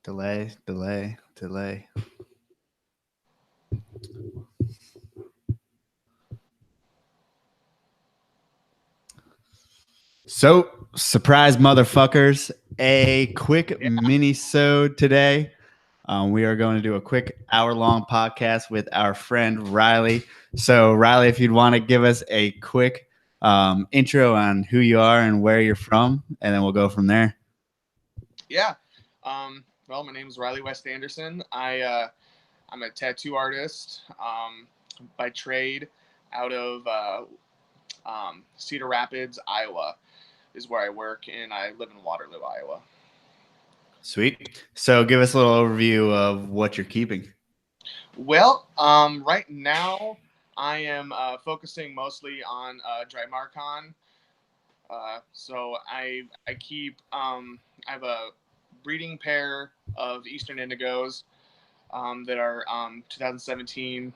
Delay. So, surprise motherfuckers, a quick Yeah. mini-sode today. We are going to do a quick hour-long podcast with our friend Rylee. So, Rylee, if you'd want to give us a quick intro on who you are and where you're from, and then we'll go from there. Yeah. Well, my name is Rylee West Anderson. I'm a tattoo artist by trade out of Cedar Rapids, Iowa, is where I work, and I live in Waterloo, Iowa. Sweet. So, give us a little overview of what you're keeping. Well, right now I am focusing mostly on Drymarchon. So I keep I have a breeding pair of Eastern Indigos that are 2017.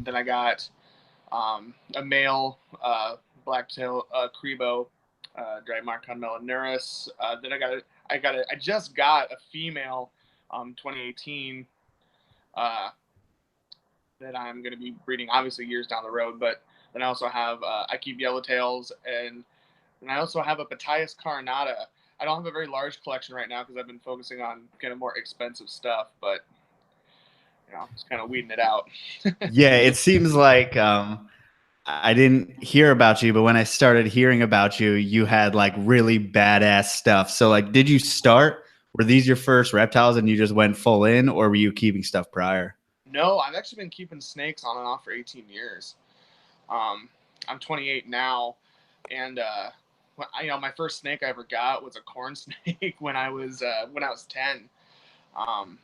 Then I got a male blacktail Crebo, Drymarchon melanurus. Then I just got a female 2018 uh, that I'm going to be breeding obviously years down the road. But then I also have I keep yellowtails and I also have a Pytas carinata. I don't have a very large collection right now because I've been focusing on kind of more expensive stuff, but just kind of weeding it out. Yeah, it seems like I didn't hear about you, but when I started hearing about you, you had like really badass stuff. So, like, did you start? Were these your first reptiles and you just went full in, or were you keeping stuff prior? No, I've actually been keeping snakes on and off for 18 years. Um, I'm 28 now, and my first snake I ever got was a corn snake when I was 10. Um,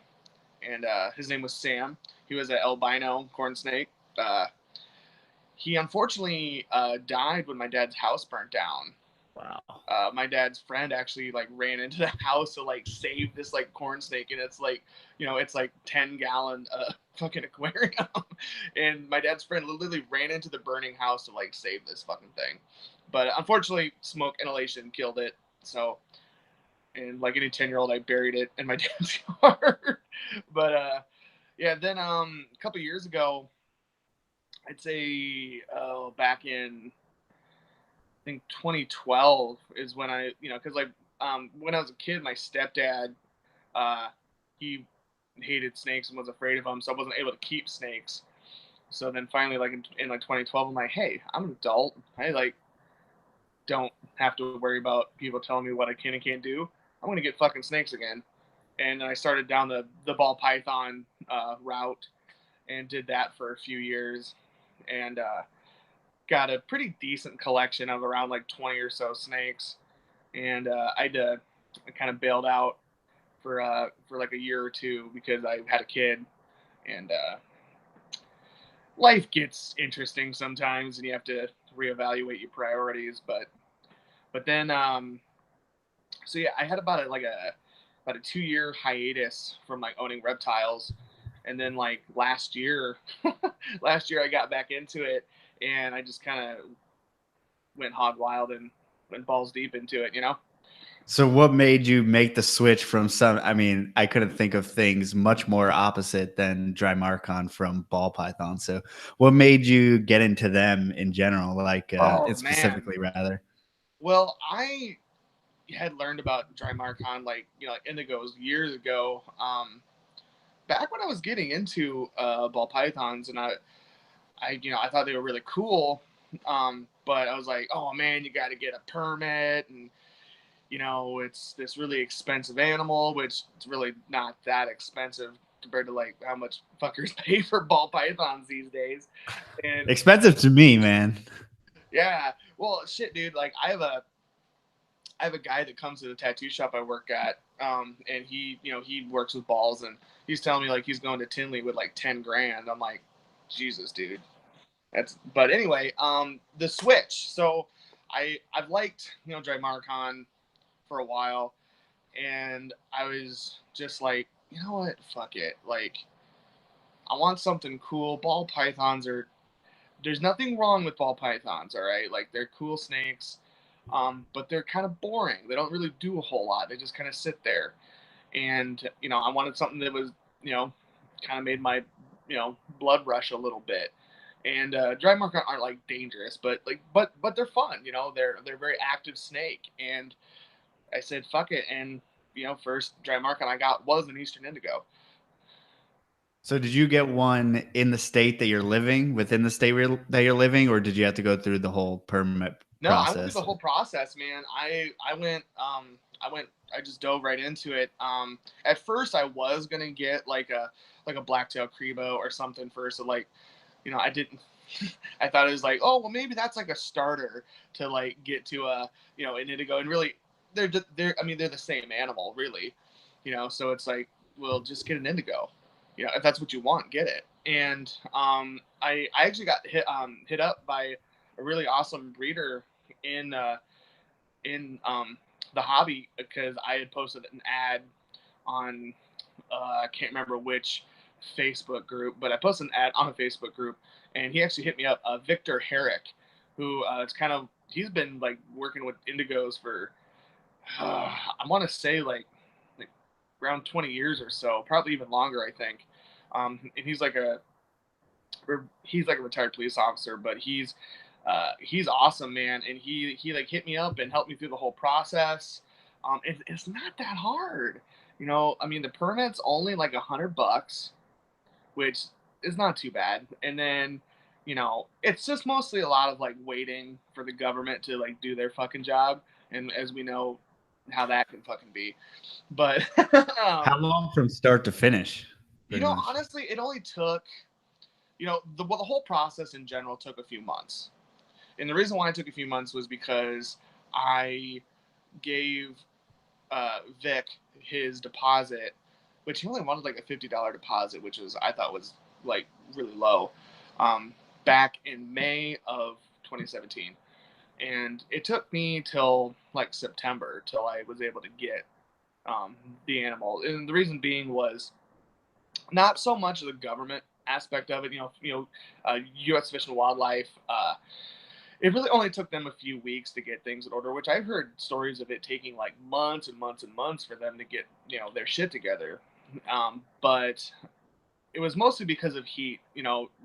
and his name was Sam. He was an albino corn snake. He unfortunately died when my dad's house burnt down. Wow. My dad's friend actually like ran into the house to like save this like corn snake, and it's like 10-gallon fucking aquarium. And my dad's friend literally ran into the burning house to like save this fucking thing, but unfortunately smoke inhalation killed it. So, and like any 10-year-old, I buried it in my dad's yard. But yeah, then a couple years ago, I'd say back in I think 2012 is when because like when I was a kid, my stepdad, he hated snakes and was afraid of them, so I wasn't able to keep snakes. So then finally, like in like 2012, I'm like, hey, I'm an adult. I like don't have to worry about people telling me what I can and can't do. I'm gonna get fucking snakes again. And then I started down the ball python route and did that for a few years, and got a pretty decent collection of around like 20 or so snakes. And I kind of bailed out for like a year or two because I had a kid, and life gets interesting sometimes, and you have to reevaluate your priorities. But then so yeah, I had about a 2-year hiatus from like owning reptiles, and then like last year, last year I got back into it, and I just kind of went hog wild and went balls deep into it. So, what made you make the switch from some? I mean, I couldn't think of things much more opposite than Drymarchon from ball python. So, what made you get into them in general, like Oh and man. specifically, rather? Well, I had learned about Drymarchon like indigos years ago. Back when I was getting into ball pythons, and I thought they were really cool. But I was like, oh man, you got to get a permit, and it's this really expensive animal, which it's really not that expensive compared to like how much fuckers pay for ball pythons these days. And Expensive to me, man. yeah, well, shit, dude. Like I have a guy that comes to the tattoo shop I work at, and he works with balls, and he's telling me like he's going to Tinley with like 10 grand. I'm like, Jesus, dude. But anyway, the switch. So I've liked Drymarchon for a while, and I was just like, you know what, fuck it. Like I want something cool. Ball pythons are there's nothing wrong with ball pythons, all right? Like they're cool snakes, but they're kind of boring. They don't really do a whole lot. They just kind of sit there. and I wanted something that was kind of made my blood rush a little bit. And Drymarchon aren't like dangerous, but they're fun. They're very active snake. And I said fuck it, and first Drymarchon I got was an Eastern Indigo. So did you get one in the state that you're living, within the state that you're living, or did you have to go through the whole permit No, I went through the process? whole process, man. I just dove right into it. At first I was gonna get like a blacktail crebo or something first. So like, I didn't. I thought it was like, oh well, maybe that's like a starter to like get to an indigo, and really, they're I mean they're the same animal, really, So it's like, well, just get an indigo, if that's what you want, get it. And I actually got hit up by a really awesome breeder in the hobby, because I had posted an ad on I can't remember which Facebook group, but I posted an ad on a Facebook group, and he actually hit me up, Victor Herrick, who he's been like working with indigos for I want to say like around 20 years or so, probably even longer, I think. And he's like a retired police officer, but he's awesome, man. And he like hit me up and helped me through the whole process. It's not that hard, I mean, the permit's only like $100, which is not too bad. And then, it's just mostly a lot of like waiting for the government to like do their fucking job. And as we know how that can fucking be. But How long from start to finish? Pretty much. honestly, it only took, the whole process in general took a few months. And the reason why it took a few months was because I gave Vic his deposit, which he only wanted like a $50 deposit, which I thought was like really low, back in May of 2017. And it took me till like September till I was able to get the animal. And the reason being was not so much of the government aspect of it, U.S. Fish and Wildlife. It really only took them a few weeks to get things in order, which I've heard stories of it taking like months and months and months for them to get, their shit together. But it was mostly because of heat.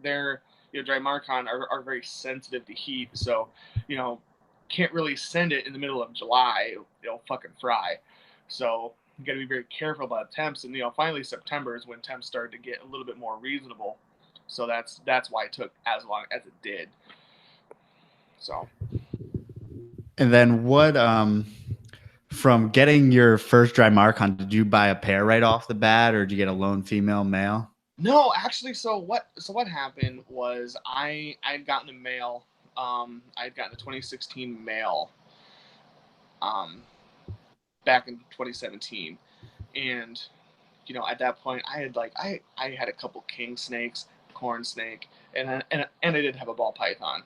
Their Drymarchon are very sensitive to heat, so can't really send it in the middle of July. It'll fucking fry. So you got to be very careful about temps. And finally September is when temps started to get a little bit more reasonable. So that's why it took as long as it did. So. And then what from getting your first Drymarchon, did you buy a pair right off the bat, or did you get a lone female male? No, actually, so what happened was I'd gotten a male. I'd gotten a 2016 male back in 2017, and at that point I had I had a couple king snakes, corn snake, and I did have a ball python.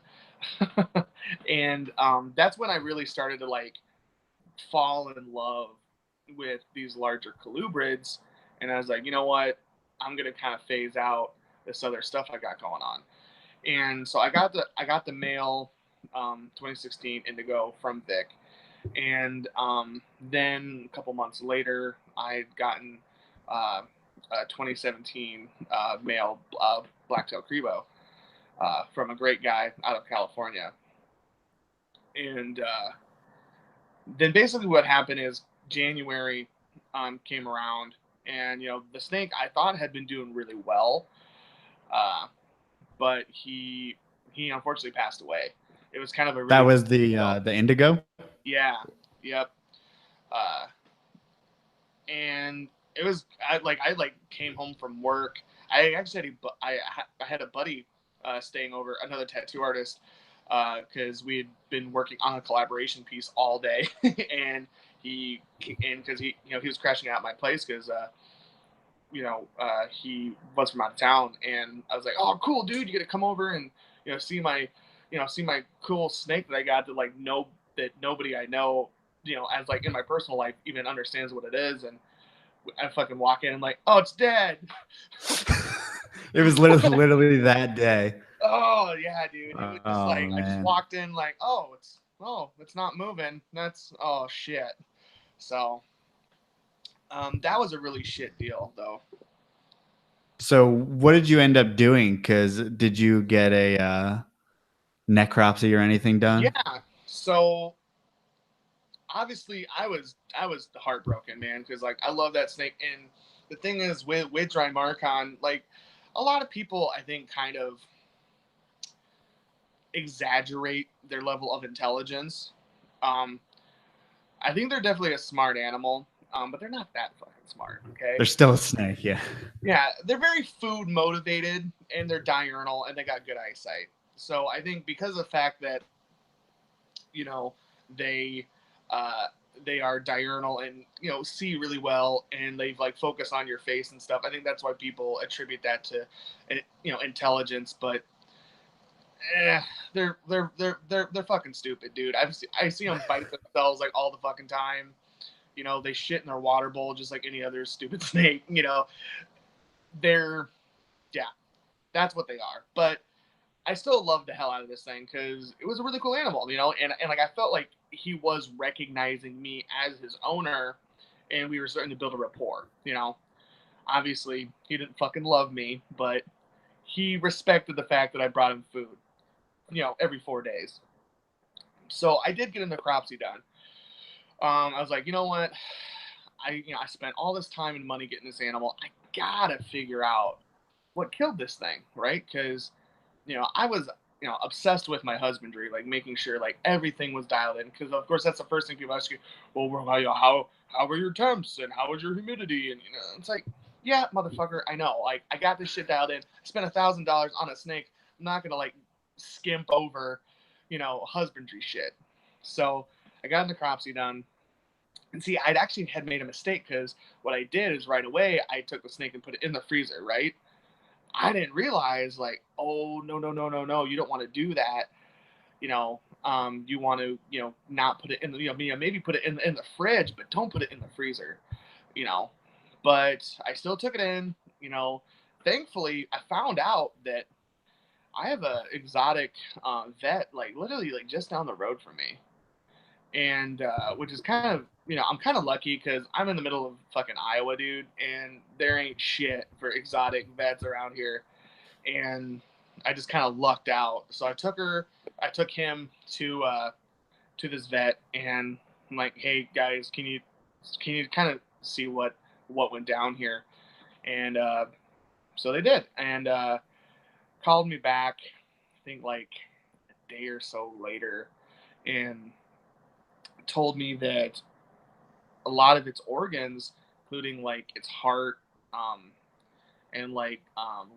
And that's when I really started to like fall in love with these larger colubrids, and I was like, you know what, I'm gonna kind of phase out this other stuff I got going on. And so I got the male 2016 indigo from Vic, and then a couple months later I'd gotten a 2017 male blacktail crebo from a great guy out of California. And then basically what happened is January came around, and the snake I thought had been doing really well, but he unfortunately passed away. It was kind of a really, that was the indigo. Yeah, yep. And it was I came home from work. I actually I had a buddy staying over, another tattoo artist, because we had been working on a collaboration piece all day, and because he was crashing out at my place because he was from out of town, and I was like, oh cool dude, you get to come over and see my cool snake that I got that nobody I know as like in my personal life even understands what it is. And I fucking walk in and like, oh, it's dead. It was literally that day. Oh yeah, dude. It was just like, man. I just walked in like, it's not moving. Oh shit. So That was a really shit deal, though. So what did you end up doing? Because did you get a necropsy or anything done? Yeah. So obviously, I was heartbroken, man, because like I love that snake. And the thing is, with Drymarchon, like a lot of people, I think, kind of exaggerate their level of intelligence. Um, I think they're definitely a smart animal, but they're not that fucking smart. Okay. There's still a snake, yeah. Yeah, they're very food motivated and they're diurnal and they got good eyesight. So I think because of the fact that you know they uh, they are diurnal and see really well and they've like focus on your face and stuff. I think that's why people attribute that to intelligence, but eh, they're fucking stupid, dude. I see them bite themselves like all the fucking time. They shit in their water bowl just like any other stupid snake. They're yeah, that's what they are. But I still love the hell out of this thing because it was a really cool animal, and like I felt like he was recognizing me as his owner, and we were starting to build a rapport. Obviously he didn't fucking love me, but he respected the fact that I brought him food, every 4 days. So I did get a necropsy done. I was like, you know what? I spent all this time and money getting this animal. I gotta figure out what killed this thing, right? Because I was obsessed with my husbandry, like making sure like everything was dialed in. Because of course that's the first thing people ask you. Well, how were your temps and how was your humidity? And it's like, yeah, motherfucker, I know. Like I got this shit dialed in. I spent $1,000 on a snake. I'm not gonna like skimp over, husbandry shit. So I got the necropsy done. And see, I'd actually had made a mistake because what I did is right away I took the snake and put it in the freezer, right? I didn't realize like, oh no no no no no, you don't want to do that. You want to not put it in the maybe put it in the fridge, but don't put it in the freezer. You know, but I still took it in. Thankfully I found out that I have a exotic vet like literally like just down the road from me, and which is kind of I'm kind of lucky because I'm in the middle of fucking Iowa, dude, and there ain't shit for exotic vets around here, and I just kind of lucked out. So I took him to this vet, and I'm like, hey guys, can you kind of see what went down here? And so they did, and called me back. I think like a day or so later, and told me that a lot of its organs, including like its heart, and like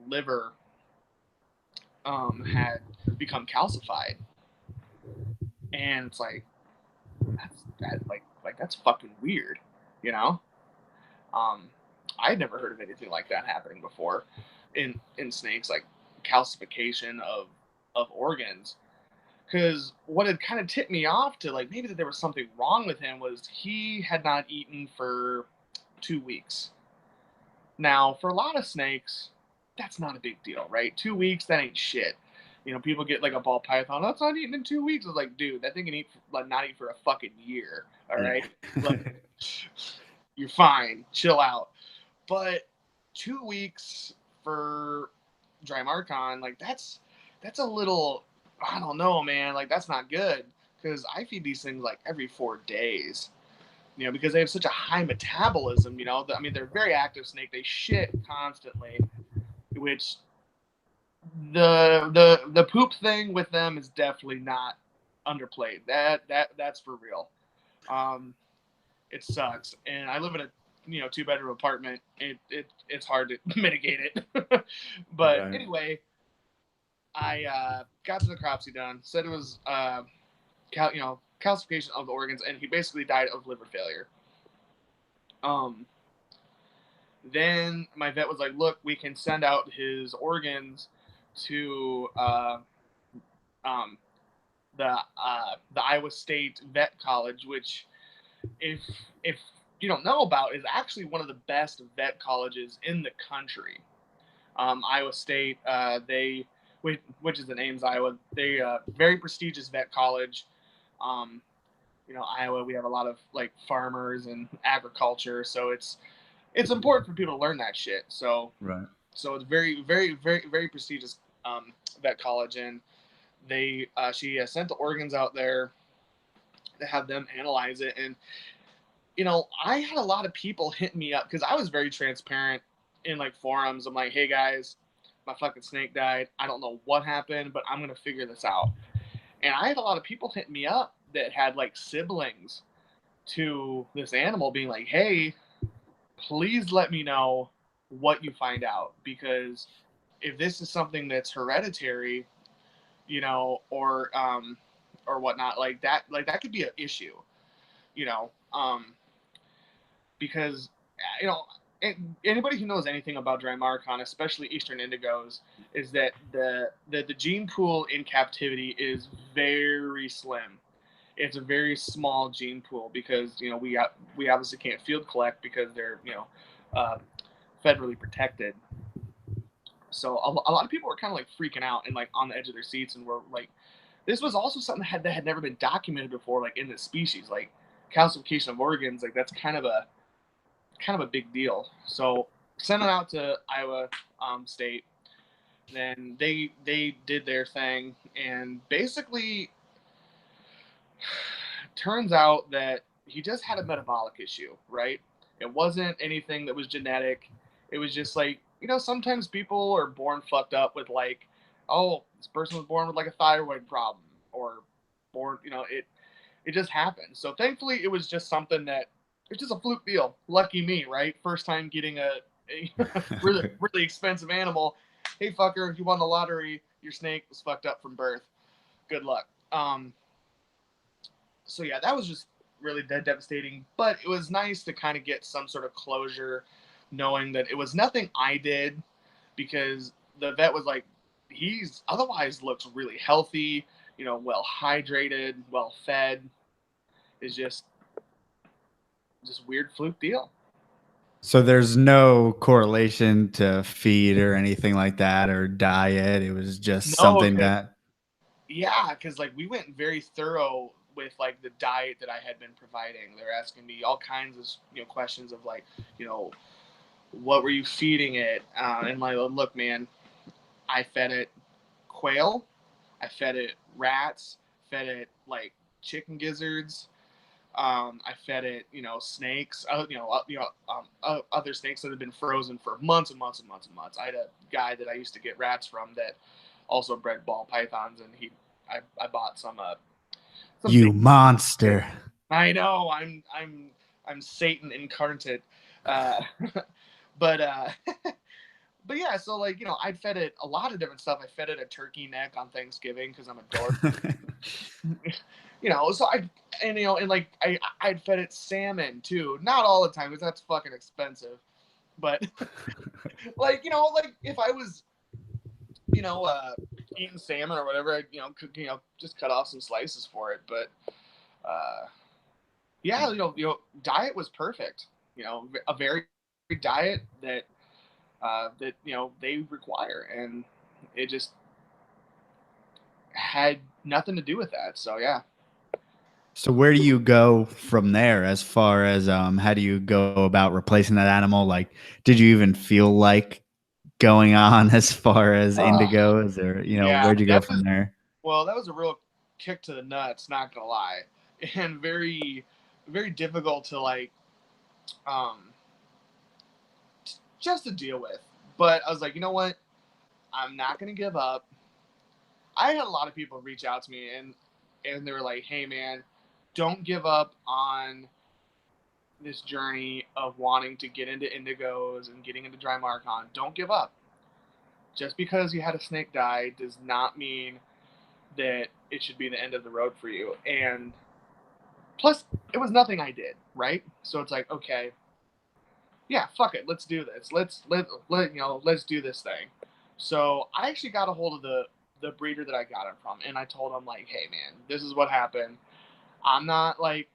liver, had become calcified. And it's like that's fucking weird, you know. I'd never heard of anything like that happening before in snakes, like calcification of organs. Because what had kind of tipped me off to like maybe that there was something wrong with him was he had not eaten for 2 weeks. Now, for a lot of snakes, that's not a big deal, right? 2 weeks, that ain't shit. People get like a ball python. That's not eating in 2 weeks. It's like, dude, that thing can eat like not eat for a fucking year. All right, like you're fine, chill out. But 2 weeks for Drymarchon, like that's a little. I don't know, man. Like that's not good because I feed these things like every 4 days. Because they have such a high metabolism. I mean, they're a very active snake. They shit constantly, which the poop thing with them is definitely not underplayed. That's for real. Um, it sucks, and I live in a 2-bedroom apartment. It's hard to mitigate it, but Right. anyway, I got the necropsy done. Said it was calcification of the organs, and he basically died of liver failure. Um, then my vet was like, "Look, we can send out his organs to um, the Iowa State Vet College, which, if if you don't know about, is actually one of the best vet colleges in the country. Iowa State, which is in Ames, Iowa, they very prestigious vet college. Um, Iowa, we have a lot of like farmers and agriculture, so it's important for people to learn that shit. So Right. it's very, very, very, very prestigious vet college, and she sent the organs out there to have them analyze it. And I had a lot of people hit me up because I was very transparent in like forums. I'm like, hey guys, my fucking snake died. I don't know what happened, but I'm gonna figure this out. And I had a lot of people hit me up that had like siblings to this animal, being like, hey, please let me know what you find out, because if this is something that's hereditary, or whatnot, like that could be an issue, you know, because you know anybody who knows anything about Drymarchon, especially Eastern Indigos, is that the gene pool in captivity is very slim. It's a very small gene pool because we obviously can't field collect because they're uh, federally protected. So a lot of people were kind of like freaking out and like on the edge of their seats, and were like, this was also something that had never been documented before, like in this species, like calcification of organs, like that's kind of a big deal. So sent it out to Iowa State. Then they did their thing, and basically turns out that he just had a metabolic issue, right? It wasn't anything that was genetic. It was just like, sometimes people are born fucked up with like, oh, this person was born with like a thyroid problem, or born, it just happened. So thankfully it was just something that it's just a fluke deal. Lucky me, right? First time getting a really, really expensive animal. Hey fucker, you won the lottery. Your snake was fucked up from birth. Good luck. So yeah, that was just really devastating. But it was nice to kind of get some sort of closure, knowing that it was nothing I did, because the vet was like, he's otherwise looks really healthy, well hydrated, well fed. It's just weird fluke deal. So there's no correlation to feed or anything like that, or diet. It was just No, something that. yeah, because like we went very thorough with like the diet that I had been providing. They're asking me all kinds of questions of like, what were you feeding it? And like, look, man, I fed it quail, I fed it rats, fed it like chicken gizzards. I fed it, snakes, other snakes that had been frozen for months and months and months and months. I had a guy that I used to get rats from that also bred ball pythons, and I bought some You monster. I know I'm Satan incarnate, uh, but but yeah, so like I fed it a lot of different stuff. I fed it a turkey neck on Thanksgiving because I'm a dork. So and like I'd fed it salmon too, not all the time because that's fucking expensive, but like like if I was eating salmon or whatever, I'd could, just cut off some slices for it. But yeah, diet was perfect. A very diet that they require, and it just had nothing to do with that. So yeah. So where do you go from there as far as how do you go about replacing that animal? Like, did you even feel like going on as far as indigos, or Yeah, where'd you go from there? well, that was a real kick to the nuts, not gonna lie, and very, very difficult to like, um, just to deal with. But I was like, you know what? I'm not gonna give up. I had a lot of people reach out to me, and they were like, hey man, don't give up on this journey of wanting to get into indigos and getting into Drymarchon. Don't give up. Just because you had a snake die does not mean that it should be the end of the road for you. And plus, it was nothing I did, right? So it's like, okay, yeah, fuck it, let's do this. Let's do this thing. So I actually got a hold of the breeder that I got it from, and I told him like, hey man, this is what happened. I'm not like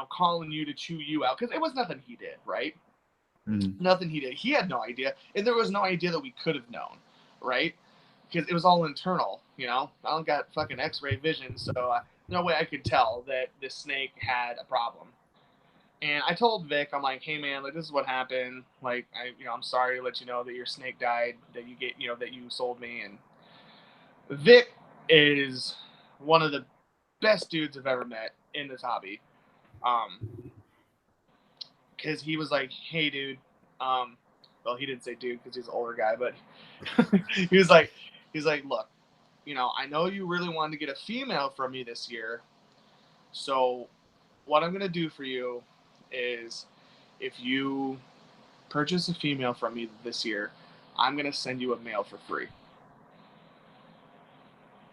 calling you to chew you out, because it was nothing he did, right? Nothing he did. He had no idea, and there was no idea that we could have known, right? Because it was all internal. I don't got fucking X-ray vision, so no way I could tell that this snake had a problem. And I told Vic, I'm like, hey man, like this is what happened. Like I'm sorry to let you know that your snake died, that that you sold me. And Vic is one of the best dudes I've ever met in this hobby. Because he was like, hey dude, well he didn't say dude because he's an older guy, but he was like, look, I know you really wanted to get a female from me this year, so what I'm gonna do for you is, if you purchase a female from me this year, I'm gonna send you a male for free.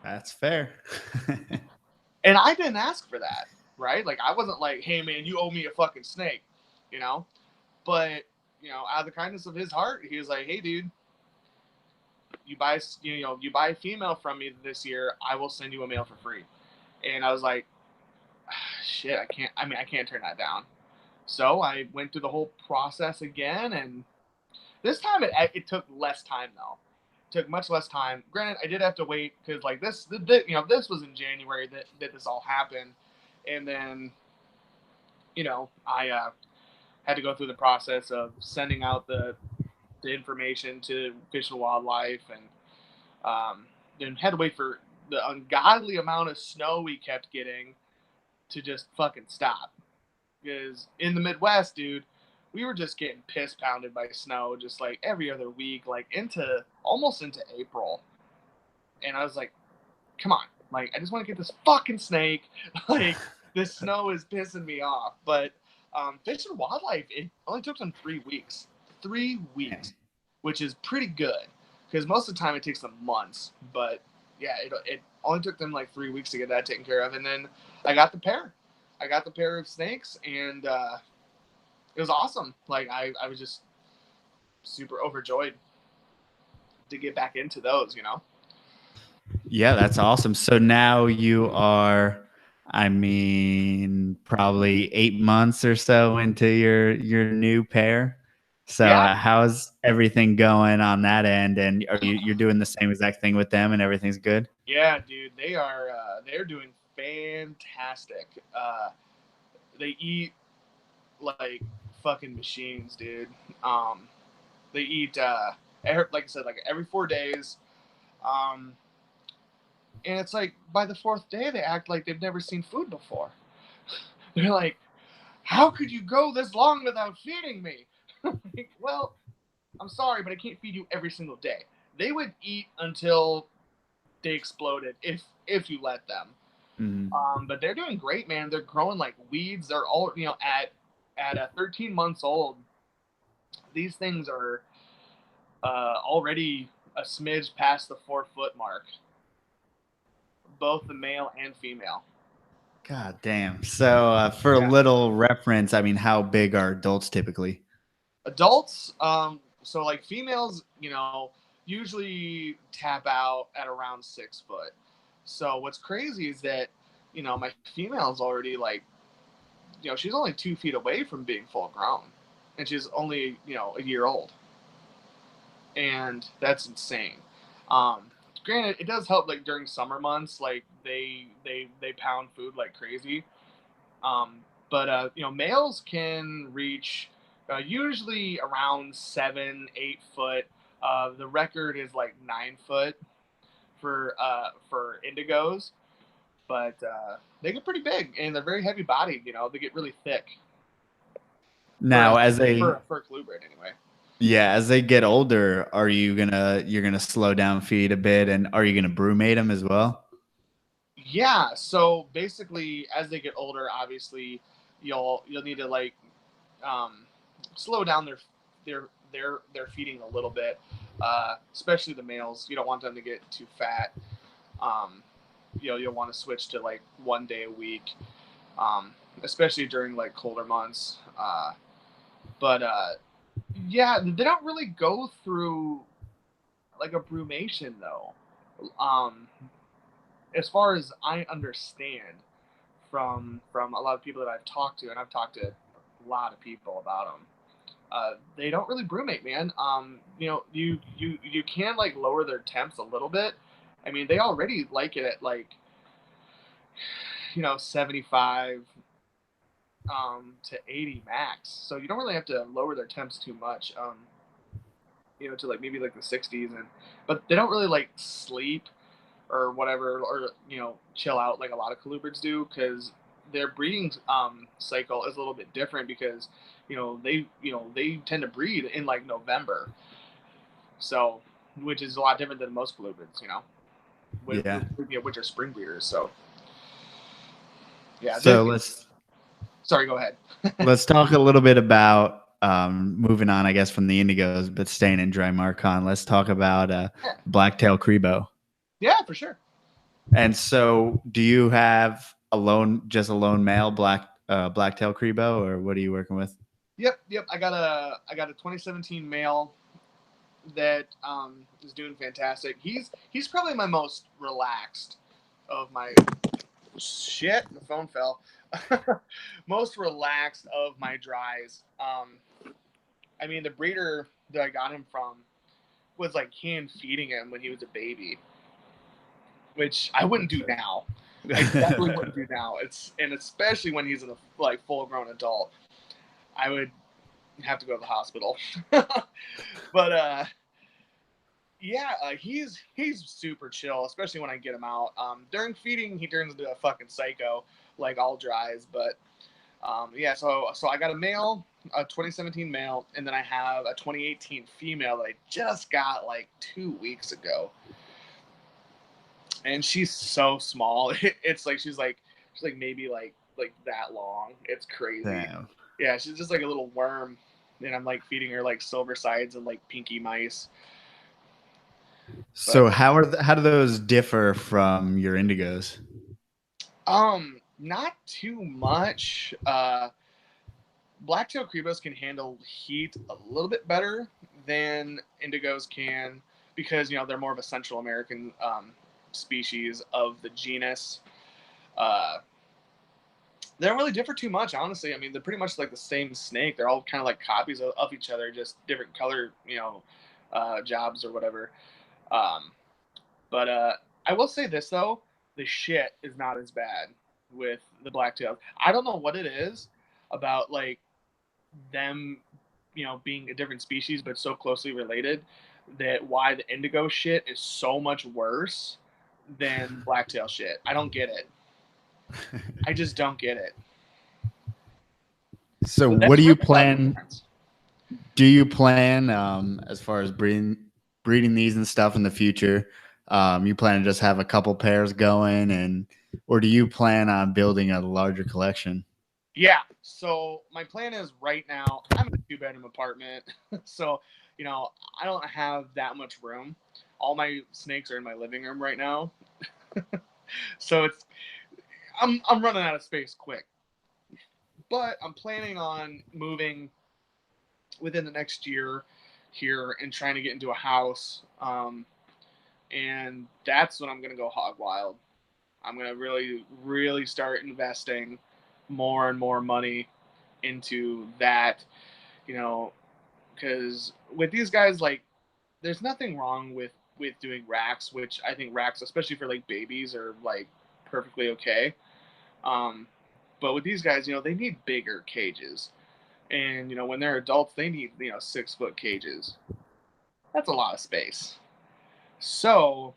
That's fair. And I didn't ask for that, right? Like I wasn't like, hey man, you owe me a fucking snake, you know. But out of the kindness of his heart, he was like, hey dude, you buy a female from me this year, I will send you a male for free. And I was like, shit, I can't turn that down. So I went through the whole process again, and this time it took less time though. It took much less time. Granted, I did have to wait because like this was in January that this all happened, and then I had to go through the process of sending out the information to Fish and Wildlife, and then had to wait for the ungodly amount of snow we kept getting to just fucking stop. Because in the Midwest, dude, we were just getting piss pounded by snow just like every other week, like almost into April. And I was like, come on, like I just want to get this fucking snake. Like this snow is pissing me off. But Fish and Wildlife, it only took them 3 weeks. 3 weeks, which is pretty good because most of the time it takes them months. But yeah, it only took them like 3 weeks to get that taken care of. And then I got the pair. I got the pair of snakes, and it was awesome. Like I was just super overjoyed to get back into those. Yeah, that's awesome. So now you are, I mean, probably 8 months or so into your new pair. So Yeah, how's everything going on that end? And are you're doing the same exact thing with them, and everything's good? yeah, dude. They're doing fantastic. They eat like fucking machines, dude. Um, they eat like I said, like every 4 days. Um, and it's like by the fourth day they act like they've never seen food before. They're like, how could you go this long without feeding me? Like, well, I'm sorry, but I can't feed you every single day. They would eat until they exploded if you let them. Mhm. But they're doing great, man. They're growing like weeds. They're all at 13 months old. These things are already a smidge past the 4 foot mark, both the male and female. God damn. So for a Yeah. little reference, I mean, how big are adults typically? Adults, so like females, usually tap out at around 6 foot. So what's crazy is that, my female's already like, she's only 2 feet away from being full grown, and she's only, a year old, and that's insane. Um, Granted, it does help like during summer months, like they pound food like crazy. Um, but males can reach usually around 7, 8 foot. The record is like 9 foot for indigos, but they get pretty big and they're very heavy bodied. They get really thick for Now, as they for a colubrid anyway. yeah, as they get older, are you're gonna slow down feed a bit, and are you gonna brewmate them as well? Yeah, so basically, as they get older, obviously, you'll need to like um, slow down their feeding a little bit, especially the males. You don't want them to get too fat. Um, you'll want to switch to like 1 day a week, especially during like colder months. But yeah, they don't really go through like a brumation though. Um, as far as I understand from a lot of people that I've talked to, and I've talked to a lot of people about them. They don't really brumate, man. You can like lower their temps a little bit. I mean, they already like it at like 75 to 80 max. So you don't really have to lower their temps too much. To like maybe like the 60s, but they don't really like sleep or whatever, or chill out like a lot of colubrids do, because their breeding cycle is a little bit different, because they tend to breed in like November, so which is a lot different than most colubrids, Yeah. which are spring breeders. So yeah. So let's Sorry, go ahead. let's talk a little bit about moving on, I guess, from the indigos, but staying in Drymarchon. Let's talk about blacktail crebo. Yeah, for sure. And so, do you have just a lone male blacktail crebo, or what are you working with? Yep. I got a 2017 male that is doing fantastic. He's probably my most relaxed of my shit. The phone fell. Most relaxed of my dries. I mean, the breeder that I got him from was like hand feeding him when he was a baby, which I wouldn't do now. I definitely wouldn't do now. And especially when he's a like full grown adult, I would have to go to the hospital. But he's super chill, especially when I get him out. During feeding, he turns into a fucking psycho, like all dries. But so I got a male, a 2017 male, and then I have a 2018 female that I just got like 2 weeks ago. And she's so small. It's like she's like maybe like that long. It's crazy. Damn. Yeah, she's just like a little worm, and I'm like feeding her like silver sides and like pinky mice. So how do those differ from your indigos? Not too much. Blacktail crebos can handle heat a little bit better than indigos can, because they're more of a Central American species of the genus. They don't really differ too much, honestly. I mean, they're pretty much like the same snake. They're all kind of like copies of each other, just different color, jobs or whatever. But I will say this though, the shit is not as bad with the blacktails. I don't know what it is about like them, being a different species but so closely related, that why the indigo shit is so much worse than blacktail shit. I don't get it. I just don't get it. So what do you plan? Do you plan, as far as breeding these and stuff in the future? You plan to just have a couple pairs going, or do you plan on building a larger collection? Yeah. So my plan is, right now I'm in a 2-bedroom apartment, so I don't have that much room. All my snakes are in my living room right now, so I'm running out of space quick. But I'm planning on moving within the next year here and trying to get into a house. And that's when I'm going to go hog wild. I'm going to really, really start investing more and more money into that, because with these guys, like, there's nothing wrong with doing racks, which I think racks, especially for like babies, are like perfectly okay. But with these guys, they need bigger cages. And, when they're adults, they need, 6-foot cages. That's a lot of space. So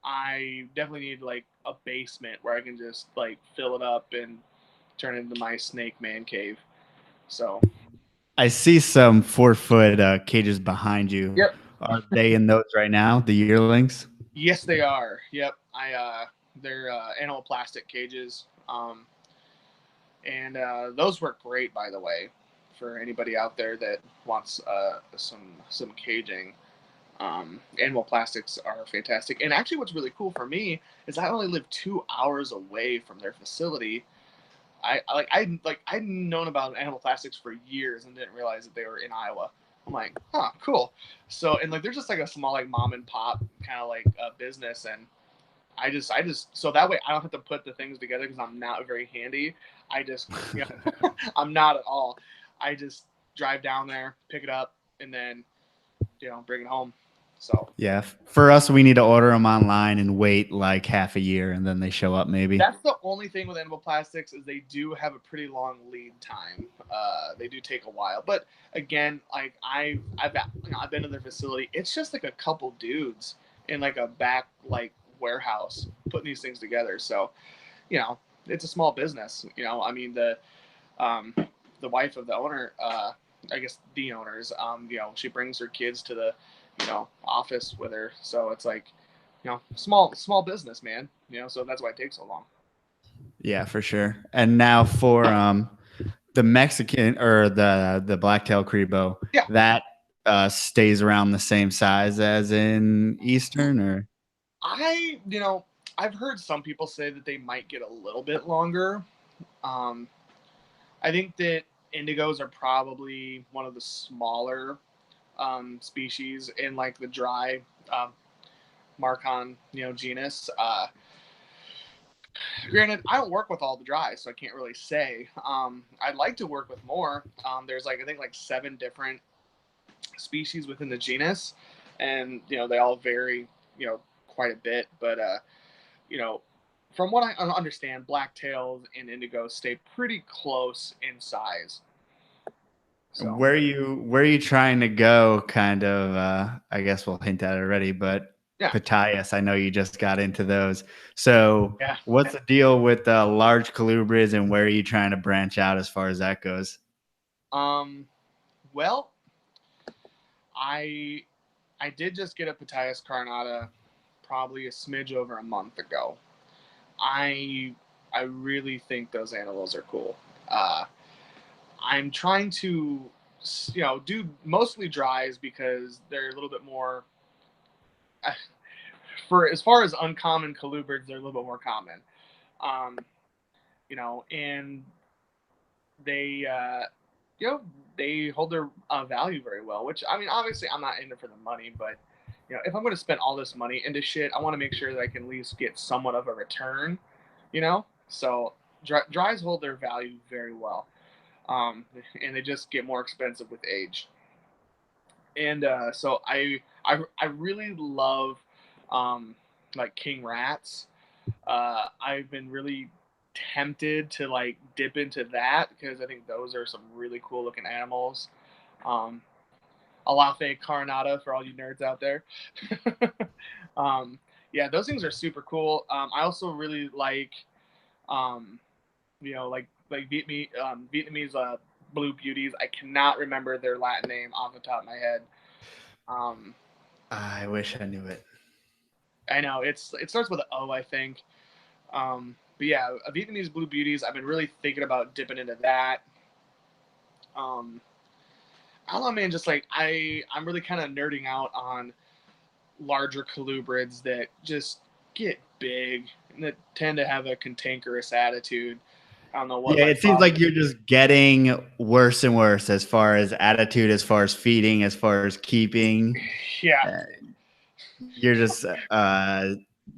I definitely need like a basement where I can just like fill it up and turn it into my snake man cave. So I see some 4-foot cages behind you. Yep. Are they in those right now, the yearlings? Yes, they are. Yep. They're animal plastic cages. And those work great, by the way, for anybody out there that wants some caging. Animal plastics are fantastic. And actually, what's really cool for me is I only live 2 hours away from their facility. I'd known about animal plastics for years and didn't realize that they were in Iowa. I'm like, huh, cool. So, and like they're just like a small like mom and pop kind of like business, and I just so that way I don't have to put the things together, because I'm not very handy. I just I'm not at all. I just drive down there, pick it up, and then bring it home. So Yeah, for us, we need to order them online and wait like half a year, and then they show up maybe. that's the only thing with animal plastics is they do have a pretty long lead time. They do take a while, but again, like I've been to their facility. It's just like a couple dudes in like a back like warehouse putting these things together. So it's a small business. I mean um, the wife of the owner, I guess the owners, she brings her kids to the office with her. So it's like small business, man. So that's why it takes so long. Yeah, for sure. And now for the Mexican or the blacktail crebo, Yeah. that stays around the same size as in Eastern, or I've heard some people say that they might get a little bit longer. Um, I think that indigos are probably one of the smaller species in like the dry Marcon, genus. Granted, I don't work with all the dry, so I can't really say. I'd like to work with more. There's I think 7 different species within the genus, and they all vary, quite a bit. But you know, from what I understand, blacktails and indigos stay pretty close in size. So where are you trying to go? Kind of, I guess we'll hint at it already, but yeah, Pytas, I know you just got into those. So yeah. what's the deal with large colubrids, and where are you trying to branch out as far as that goes? Well, I I did just get a Pytas carnata probably a smidge over a month ago. I I really think those animals are cool. Uh, I'm trying to do mostly dries because they're a little bit more for as far as uncommon colubrids, they're a little bit more common. Um, and they you know they hold their value very well. Which I mean, obviously, I'm not in it for the money, but if I'm going to spend all this money into shit, I want to make sure that I can at least get somewhat of a return. So dries hold their value very well, and they just get more expensive with age. And so I really love like king rats. I've been really tempted to dip into that because I think those are some really cool looking animals. Um, Alafe Carnata for all you nerds out there. um, yeah, those things are super cool. I also really like, um, Vietnamese blue beauties. I cannot remember their Latin name off the top of my head. Um, I wish I knew it. I know it starts with an O, I think. But yeah, Vietnamese blue beauties. I've been really thinking about dipping into that. Um, I don't know, man. Just I'm really kind of nerding out on larger colubrids that just get big and that tend to have a cantankerous attitude. I don't know what Yeah, my it seems problem. like you're just getting worse and worse as far as attitude, as far as feeding, as far as keeping. Yeah, Uh, you're just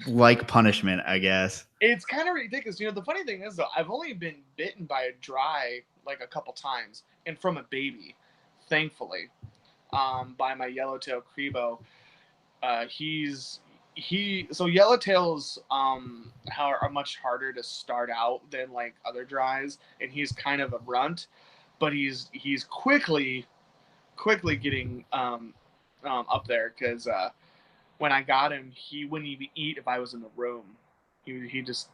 like punishment, I guess. it's kind of ridiculous. The funny thing is though, I've only been bitten by a dry like a couple times, and from a baby, thankfully, by my yellowtail crebo. He's he so yellowtails are much harder to start out than like other dries, and he's kind of a runt, but he's quickly getting up there because when I got him, he wouldn't even eat if I was in the room. He just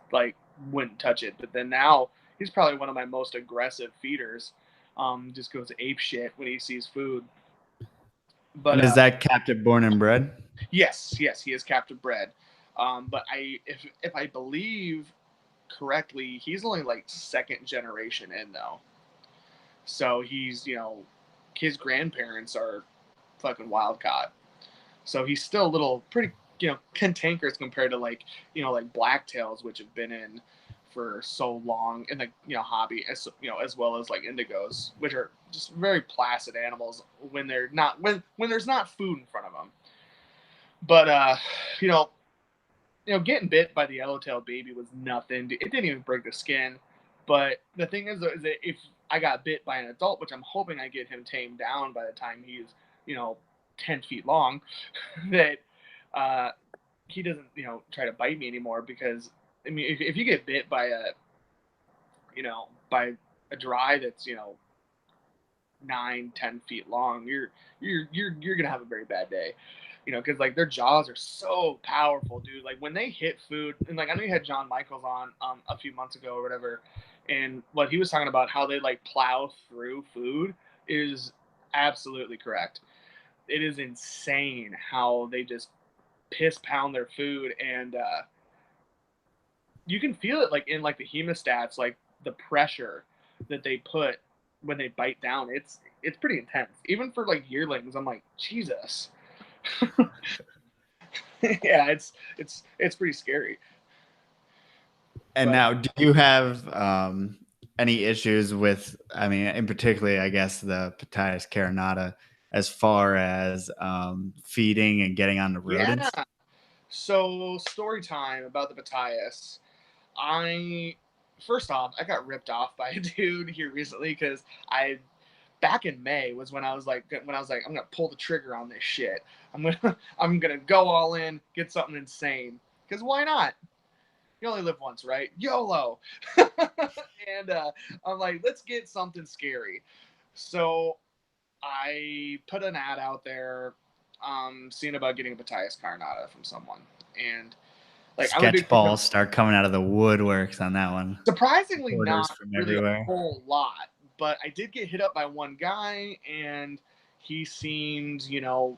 wouldn't touch it. But then now he's probably one of my most aggressive feeders. Just goes ape shit when he sees food. But And is that captive born and bred? yes, he is captive bred. But if I believe correctly, he's only like second generation in though. So he's his grandparents are fucking wild caught. So he's still a little pretty cantankerous compared to like blacktails, which have been in for so long in the hobby, as well as like indigos, which are just very placid animals when they're not when there's not food in front of them. But you know, getting bit by the yellowtail baby was nothing. It didn't even break the skin. But the thing is, though, is that if I got bit by an adult, which I'm hoping I get him tamed down by the time he's, you know, 10 feet long that he doesn't, you know, try to bite me anymore because, I mean, if you get bit by a dry that's, you know, 9, 10 feet long, you're gonna have a very bad day, you know, because like their jaws are so powerful, dude. Like when they hit food, and like I know you had John Michaels on a few months ago or whatever, and what he was talking about how they like plow through food is absolutely correct. It is insane how they just piss pound their food, and you can feel it like in like the hemostats, like the pressure that they put when they bite down. It's pretty intense. Even for like yearlings, I'm like, Jesus. Yeah, it's pretty scary. And But now, do you have any issues with, I mean, in particularly, I guess, the Pytas carinata as far as feeding and getting on the yeah. rodents? So story time about the Pytas. I First off, I got ripped off by a dude here recently because I back in May was when I was like I'm gonna pull the trigger on this shit. I'm gonna go all in, get something insane. Because why not? You only live once, right? YOLO. And I'm like, let's get something scary. So I put an ad out there, seeing about getting a Pytas Carnata from someone, and like I'm a big Sketch balls start coming out of the woodworks on that one. surprisingly Orders not from really a everywhere. whole lot, but I did get hit up by one guy, and he seemed, you know,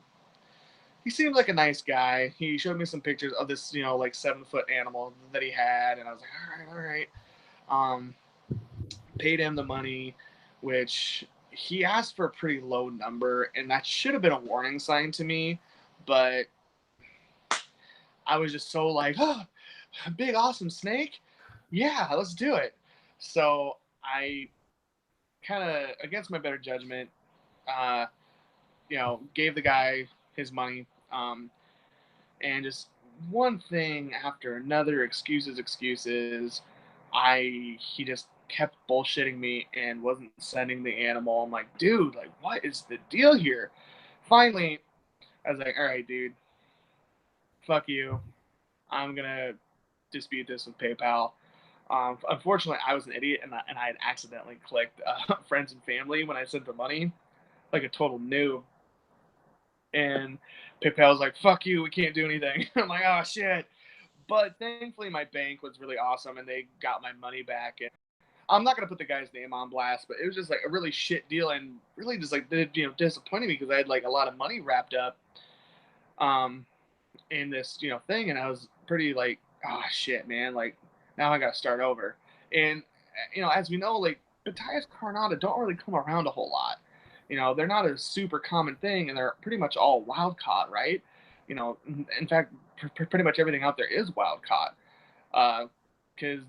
he seemed like a nice guy. He showed me some pictures of this, you know, like 7-foot animal that he had, and I was like, all right. Um, Paid him the money, which he asked for a pretty low number, and that should have been a warning sign to me, but I was just so like, oh, big awesome snake, yeah, let's do it. So I kind of, against my better judgment, uh, you know, gave the guy his money, and just one thing after another, excuses. He just kept bullshitting me and wasn't sending the animal. I'm like, dude, like, what is the deal here? Finally, I was like, all right, dude, fuck you. I'm gonna dispute this with PayPal. Unfortunately, I was an idiot, and I had accidentally clicked friends and family when I sent the money, like a total noob. And PayPal was like, "Fuck you, we can't do anything." I'm like, "Oh shit!" But thankfully, my bank was really awesome, and they got my money back. And I'm not gonna put the guy's name on blast, but it was just like a really shit deal, and really just like disappointed me because I had like a lot of money wrapped up, um, in this thing, and I was pretty like, "Oh shit, man!" Like now I gotta start over. And as we know, like Pytas Carnata don't really come around a whole lot. They're not a super common thing, and they're pretty much all wild caught, right? In fact, pretty much everything out there is wild caught, because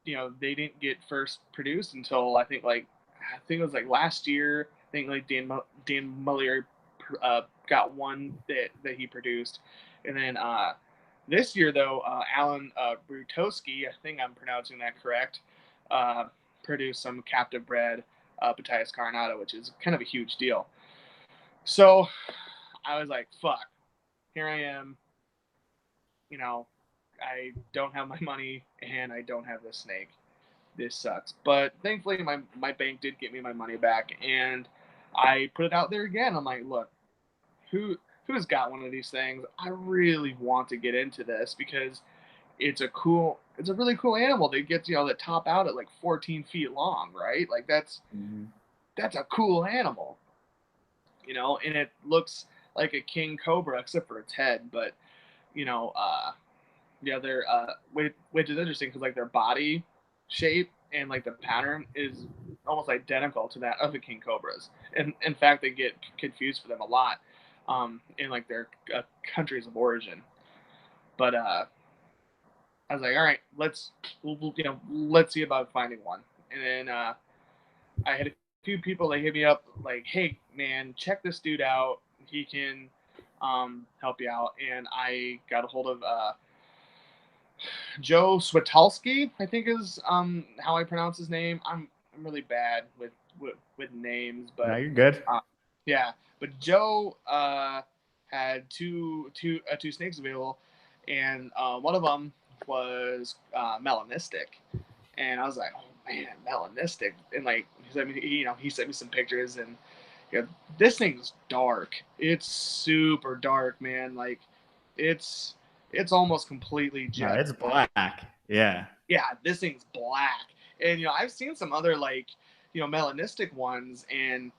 they didn't get first produced until I think it was like last year. I think like Dan Mullier got one that he produced, and then this year though Alan Brutowski, I think I'm pronouncing that correct, uh, produced some captive bred Pytas Carnata, which is kind of a huge deal. So I was like, fuck, here I am. I don't have my money and I don't have this snake. This sucks. But thankfully, my bank did get me my money back, and I put it out there again. I'm like, look, who who's got one of these things? I really want to get into this because it's a really cool animal that gets that top out at like 14 feet long, right? Like that's a cool animal, and it looks like a king cobra except for its head, but you know, uh, yeah, they're which is interesting because like their body shape and like the pattern is almost identical to that of the king cobras. And in fact, they get confused for them a lot, in like their countries of origin. But I was like, all right, let's see about finding one. And then I had a few people that hit me up like, hey man, check this dude out. He can help you out. And I got a hold of Joe Switalski, I think is how I pronounce his name. I'm really bad with names, No, but you're good. yeah. But Joe had two snakes available, and one of them was melanistic, and I was like, oh man, melanistic, and like he sent me some pictures, and this thing's dark. It's super dark, man. Like it's almost completely No, jet it's black. black. Yeah. Yeah, this thing's black. And I've seen some other like melanistic ones, and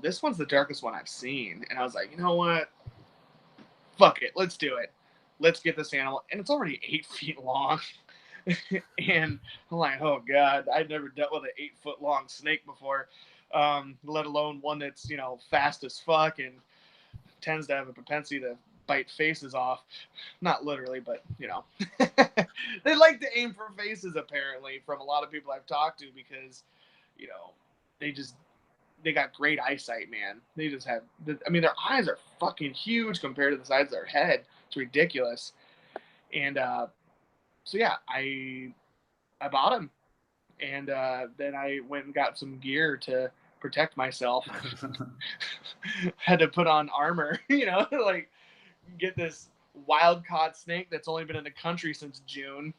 this one's the darkest one I've seen. And I was like, you know what? Fuck it, let's do it. Let's get this animal, and it's already 8 feet long. And I'm like, oh god, I've never dealt with an 8 foot long snake before, let alone one that's fast as fuck and tends to have a propensity to bite faces off. Not literally, but they like to aim for faces apparently from a lot of people I've talked to, because they just they got great eyesight, man. They just have, I mean, their eyes are fucking huge compared to the size of their head. It's ridiculous. And so yeah, I bought him, and then I went and got some gear to protect myself. Had to put on armor, like get this wild caught snake that's only been in the country since June.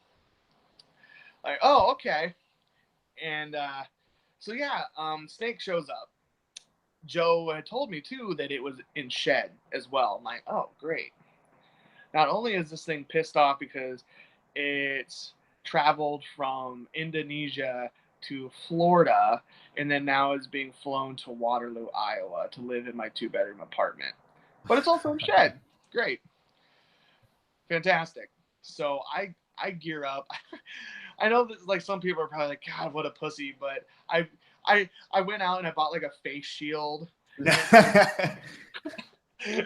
Like, oh, okay. And so yeah, snake shows up. Joe had told me too that it was in shed as well. I'm like, oh, great. Not only is this thing pissed off because it's traveled from Indonesia to Florida, and then now is being flown to Waterloo, Iowa to live in my 2-bedroom apartment, but it's also in shed. Great. Fantastic. So I gear up. I know that like some people are probably like, God, what a pussy, but I went out and I bought like a face shield.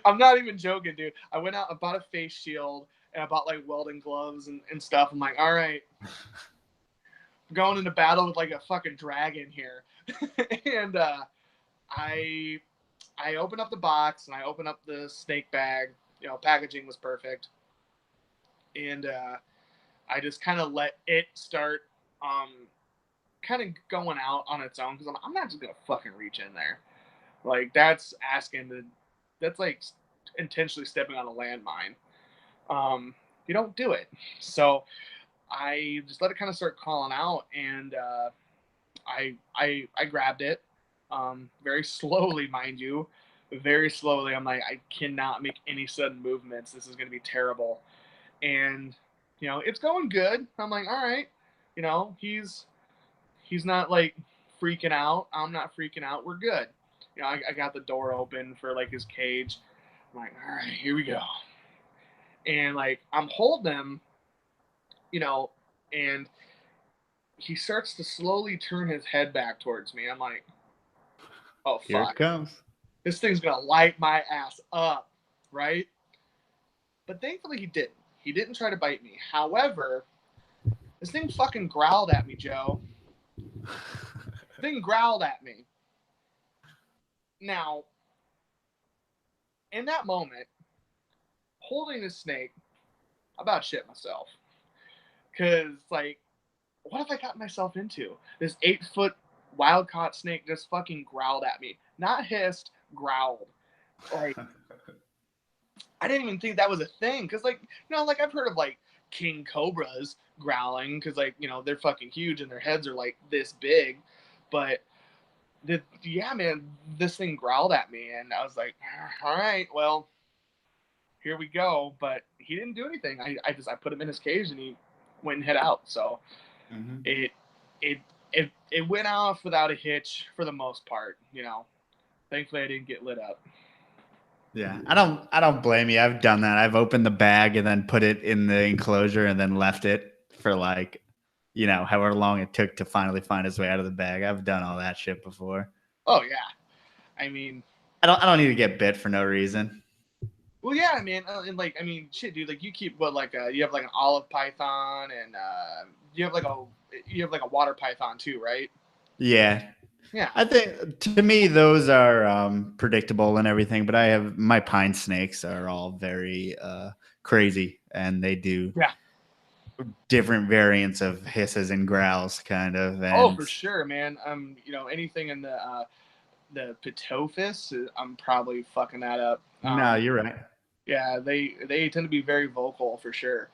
I'm not even joking, dude. I went out and bought a face shield, and I bought like welding gloves and stuff. I'm like, all right, I'm going into battle with like a fucking dragon here. And I open up the box, and I open up the snake bag. Packaging was perfect. And I just kind of let it start kind of going out on its own, because I'm not just going to fucking reach in there. Like, that's like intentionally stepping on a landmine. You don't do it. So I just let it kind of start calling out, and I grabbed it very slowly, mind you. Very slowly. I'm like, I cannot make any sudden movements. This is going to be terrible. And it's going good. I'm like, all right, he's not like freaking out. I'm not freaking out. We're good. I got the door open for like his cage. I'm like, all right, here we go. And like I'm holding him, and he starts to slowly turn his head back towards me. I'm like, oh fuck. Here it comes. This thing's gonna light my ass up, right? But thankfully he didn't. He didn't try to bite me. However, this thing fucking growled at me, Joe. The thing growled at me. Now, in that moment, holding this snake, I about shit myself. Because, like, what have I got myself into? This 8-foot wild-caught snake just fucking growled at me. Not hissed, growled. Like, I didn't even think that was a thing. Because, like, like I've heard of, like, king cobras growling. Because, like, they're fucking huge and their heads are, like, this big. But, yeah, man, this thing growled at me. And I was like, all right, well, here we go. But he didn't do anything. I put him in his cage and he went and hid out. So it went off without a hitch for the most part. Thankfully I didn't get lit up. Yeah, I don't blame you. I've done that. I've opened the bag and then put it in the enclosure and then left it for like, however long it took to finally find its way out of the bag. I've done all that shit before. Oh yeah, I mean, I don't need to get bit for no reason. Well, yeah, man, and like, I mean, shit, dude, like you keep you have like an olive python, and you have like a water python too, right? Yeah. Yeah. I think to me those are predictable and everything, but I have my pine snakes are all very crazy, and they do different variants of hisses and growls, kind of. And oh, for sure, man. Anything in the the Pitophis. I'm probably fucking that up. No, you're right. Yeah, they tend to be very vocal for sure.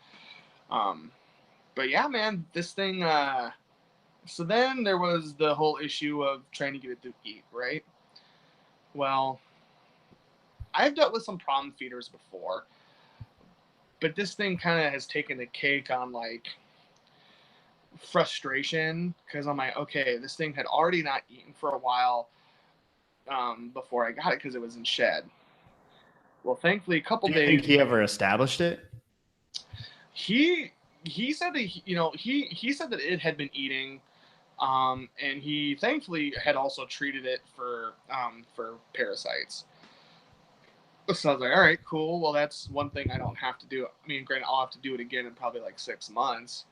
But yeah, man, this thing. So then there was the whole issue of trying to get it to eat, right? Well, I've dealt with some problem feeders before, but this thing kind of has taken the cake on like frustration because I'm like, okay, this thing had already not eaten for a while before I got it because it was in shed. Well, thankfully, a couple Do you days. think he ever established it? He said that he said that it had been eating, and he thankfully had also treated it for parasites. So I was like, all right, cool. Well, that's one thing I don't have to do. I mean, granted, I'll have to do it again in probably like 6 months,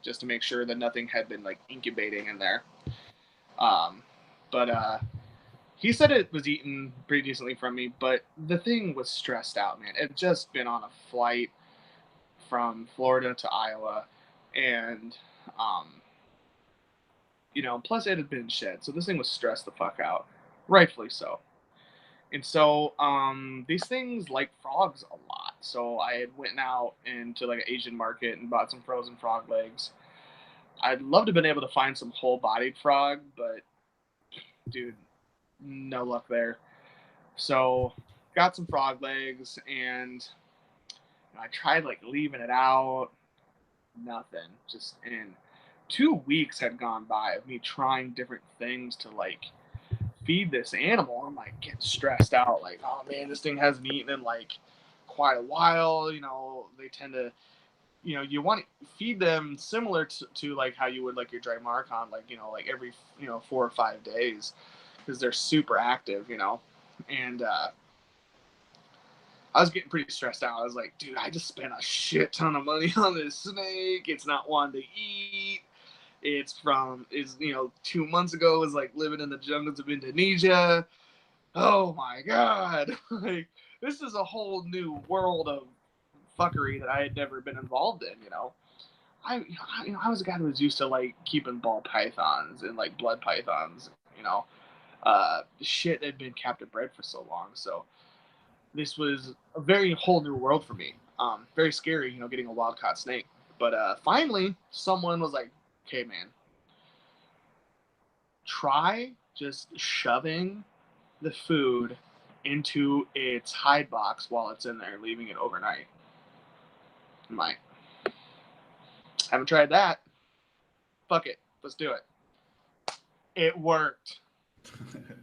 just to make sure that nothing had been like incubating in there. But he said it was eaten pretty decently from me, but the thing was stressed out, man. It had just been on a flight from Florida to Iowa, and plus it had been shed, so this thing was stressed the fuck out, rightfully so. And so these things like frogs a lot. So I had went out into like an Asian market and bought some frozen frog legs. I'd love to have been able to find some whole-bodied frog, but dude, no luck there. So got some frog legs, and I tried like leaving it out. Nothing. Just in 2 weeks had gone by of me trying different things to like feed this animal. I'm like getting stressed out, like, oh man, this thing hasn't eaten in like quite a while. They tend to, you want to feed them similar to like how you would like your Drymarchon, like like every 4 or 5 days, because they're super active, and I was getting pretty stressed out. I was like, dude, I just spent a shit ton of money on this snake. It's not one to eat. It's 2 months ago, it was like living in the jungles of Indonesia. Oh my God. Like, this is a whole new world of fuckery that I had never been involved in, I was a guy who was used to like keeping ball pythons and like blood pythons, shit had been captive bred for so long. So this was a very whole new world for me. Very scary, getting a wild caught snake. But finally, someone was like, "Okay, man, try just shoving the food into its hide box while it's in there, leaving it overnight." I'm like, haven't tried that. Fuck it, let's do it. It worked.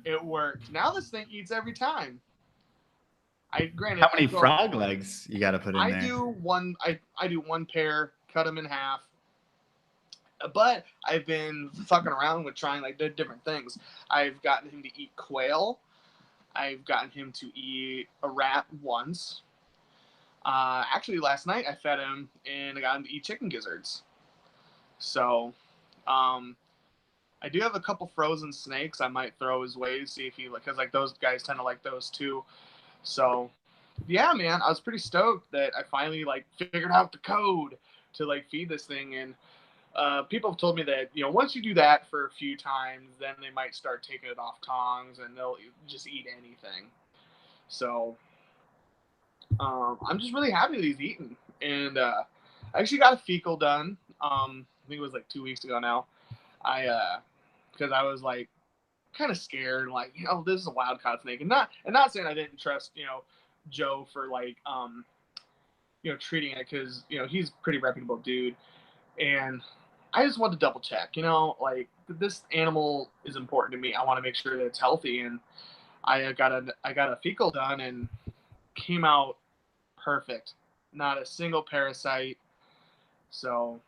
It worked. Now this thing eats every time. Granted, How many frog legs you got to put in there? I do one pair, cut them in half. But I've been fucking around with trying like different things. I've gotten him to eat quail. I've gotten him to eat a rat once. Actually, last night I fed him and I got him to eat chicken gizzards. So, I do have a couple frozen snakes I might throw his way to see if he, because like those guys tend to like those too. So, yeah, man, I was pretty stoked that I finally like figured out the code to like feed this thing. And people have told me that once you do that for a few times, then they might start taking it off tongs and they'll just eat anything. So I'm just really happy that he's eating. And I actually got a fecal done. I think it was like 2 weeks ago now. Because I was like kind of scared, like this is a wild caught snake, and not saying I didn't trust Joe for like treating it, because he's a pretty reputable dude, and I just wanted to double check, like this animal is important to me. I want to make sure that it's healthy, and I got a fecal done and came out perfect, not a single parasite. So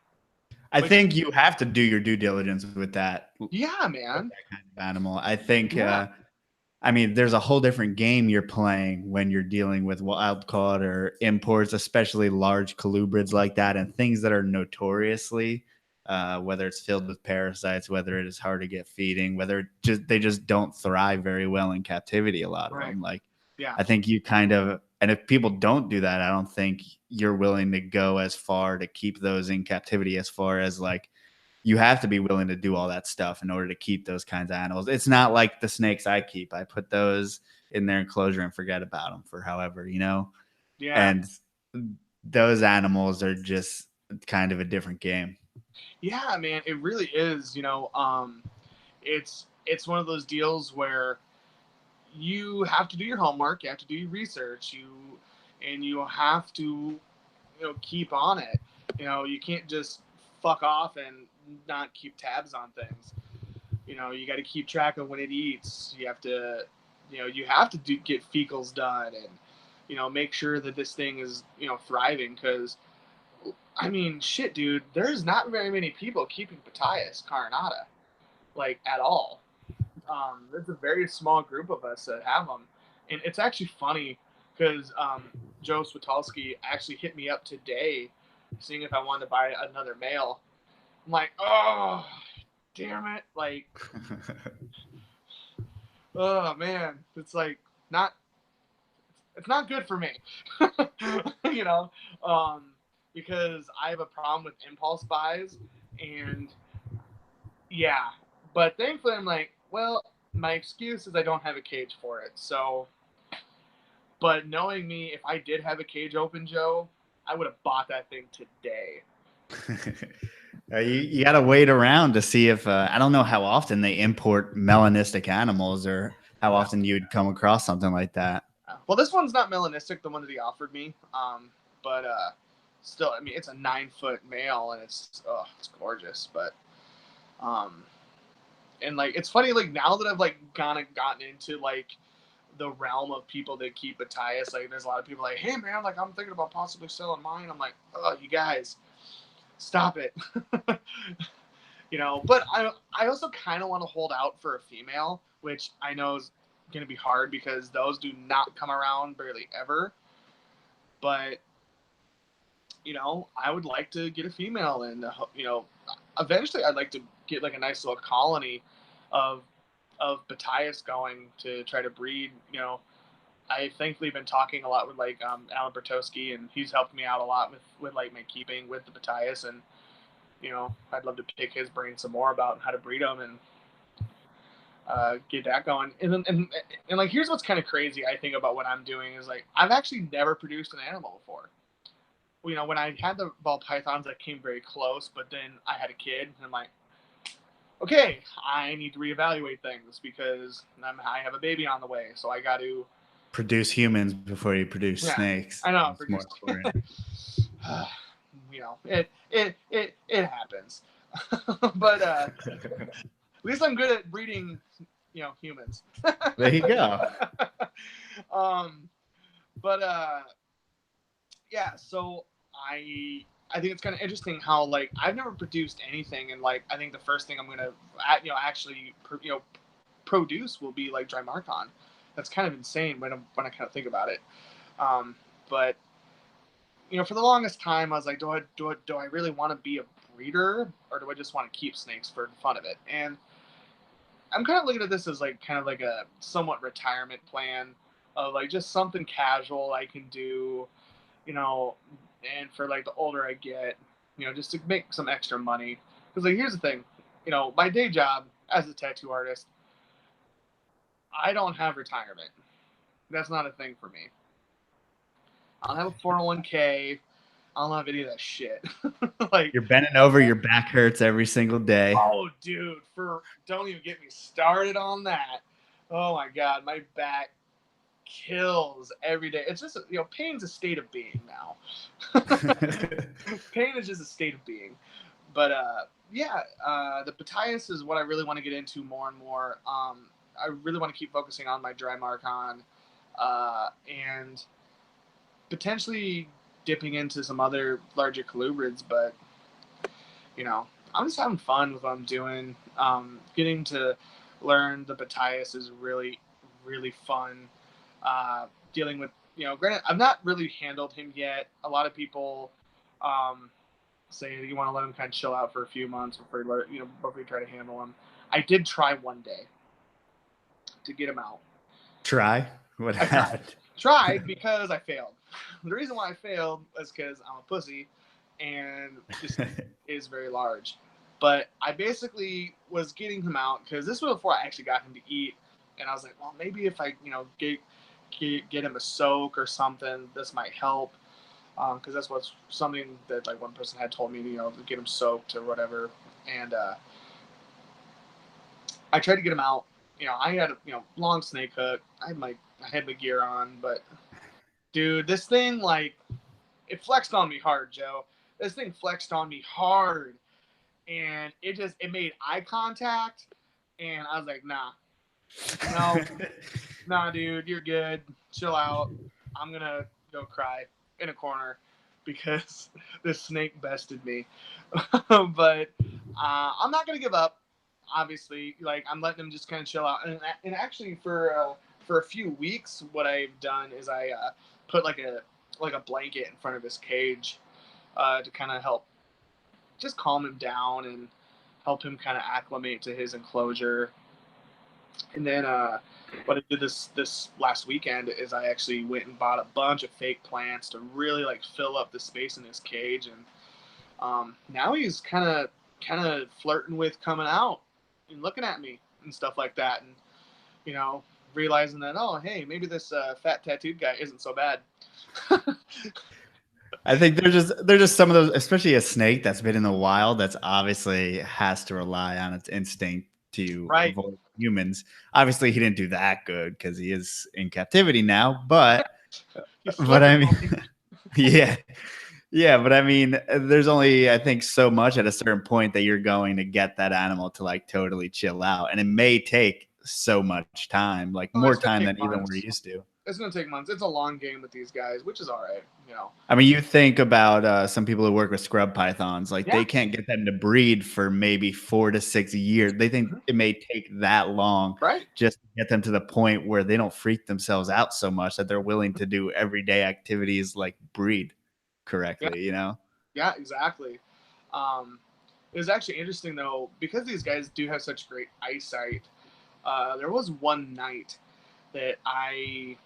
I think you have to do your due diligence with that. Yeah, man. That kind of animal. I think, I mean, there's a whole different game you're playing when you're dealing with wild caught or imports, especially large colubrids like that, and things that are notoriously, whether it's filled with parasites, whether it is hard to get feeding, whether they just don't thrive very well in captivity. A lot of them, like, yeah. I think you kind of, and if people don't do that, I don't think you're willing to go as far to keep those in captivity, as far as like you have to be willing to do all that stuff in order to keep those kinds of animals. It's not like the snakes I keep. I put those in their enclosure and forget about them for however, Yeah. and those animals are just kind of a different game. Yeah, man, it really is. It's one of those deals where you have to do your homework, you have to do your research, and you have to keep on it. You can't just fuck off and not keep tabs on things. You got to keep track of when it eats. You have to get fecals done, and make sure that this thing is thriving, because I mean, shit, dude, there's not very many people keeping Pytas carinata, like, at all. There's a very small group of us that have them, and it's actually funny because Joe Spitalski actually hit me up today, seeing if I wanted to buy another male. I'm like, oh, damn it! Like, oh man, it's like not, it's not good for me, you know, because I have a problem with impulse buys, and yeah, but thankfully I'm like, well, my excuse is I don't have a cage for it. So, but knowing me, if I did have a cage open, Joe, I would have bought that thing today. You got to wait around to see if I don't know how often they import melanistic animals, or how often you'd come across something like that. Well, this one's not melanistic, the one that he offered me. But still, I mean, it's a 9-foot male, and it's gorgeous. But and like, it's funny, like, now that I've like gotten into like the realm of people that keep Pytas, like, there's a lot of people like, hey man, like, I'm thinking about possibly selling mine. I'm like, oh, you guys, stop it. But I also kind of want to hold out for a female, which I know is going to be hard because those do not come around barely ever. But I would like to get a female, and eventually I'd like to get like a nice little colony of Pytas going to try to breed. I've thankfully been talking a lot with like Alan Bertowski, and he's helped me out a lot with like my keeping with the Pytas, and I'd love to pick his brain some more about how to breed them and get that going. And then and like, here's what's kind of crazy, I think, about what I'm doing is like, I've actually never produced an animal before. When I had the ball pythons, I came very close, but then I had a kid, and I'm like, okay, I need to reevaluate things because I have a baby on the way, so I got to produce humans before you produce snakes. I know. It happens. But at least I'm good at breeding, humans. There you go. Yeah, so I think it's kind of interesting how, like, I've never produced anything, and like, I think the first thing I'm gonna actually produce will be like Drymarchon. That's kind of insane when I kind of think about it. But for the longest time, I was like, do I really want to be a breeder, or do I just want to keep snakes for the fun of it? And I'm kind of looking at this as like kind of like a somewhat retirement plan of like just something casual I can do, and for like the older I get, just to make some extra money. Because like, here's the thing, my day job as a tattoo artist, I don't have retirement. That's not a thing for me. I don't have a 401k. I don't have any of that shit. Like, you're bending over, your back hurts every single day. Oh, dude, don't even get me started on that. Oh my God, my back kills every day. It's just pain's a state of being now. Pain is just a state of being. But the Pytas is what I really want to get into more and more. I really want to keep focusing on my Drymarchon, and potentially dipping into some other larger Colubrids, but I'm just having fun with what I'm doing. Getting to learn the Pytas is really, really fun. Dealing with, granted, I've not really handled him yet. A lot of people say you want to let him kind of chill out for a few months before you try to handle him. I did try one day to get him out. Try? What happened? Tried because I failed. The reason why I failed was because I'm a pussy, and this is very large. But I basically was getting him out because this was before I actually got him to eat, and I was like, well, maybe if I get him a soak or something, this might help. Because that's what's something that like one person had told me, to get him soaked or whatever. And I tried to get him out. I had a long snake hook. I had my gear on, but dude, this thing like it flexed on me hard, Joe. This thing flexed on me hard, and it made eye contact, and I was like, nah, no, nah, dude, you're good. Chill out. I'm gonna go cry in a corner because this snake bested me. But I'm not gonna give up. Obviously, like I'm letting him just kind of chill out. And actually, for a few weeks, what I've done is I put like a blanket in front of his cage to kind of help just calm him down and help him kind of acclimate to his enclosure. And then what I did this last weekend is I actually went and bought a bunch of fake plants to really like fill up the space in his cage. And now he's kind of flirting with coming out and looking at me and stuff like that. And, realizing that, oh, hey, maybe this fat tattooed guy isn't so bad. I think they're just some of those, especially a snake that's been in the wild, that's obviously has to rely on its instinct to avoid humans. Obviously, he didn't do that good because he is in captivity now. But I mean, yeah, but I mean, there's only I think so much at a certain point that you're going to get that animal to like totally chill out, and it may take so much time, like more time than even we're used to. It's going to take months. It's a long game with these guys, which is all right. I mean, you think about some people who work with scrub pythons, like they can't get them to breed for maybe 4 to 6 years. They think it may take that long just to get them to the point where they don't freak themselves out so much that they're willing to do everyday activities like breed correctly, Yeah, exactly. It was actually interesting, though, because these guys do have such great eyesight. There was one night that I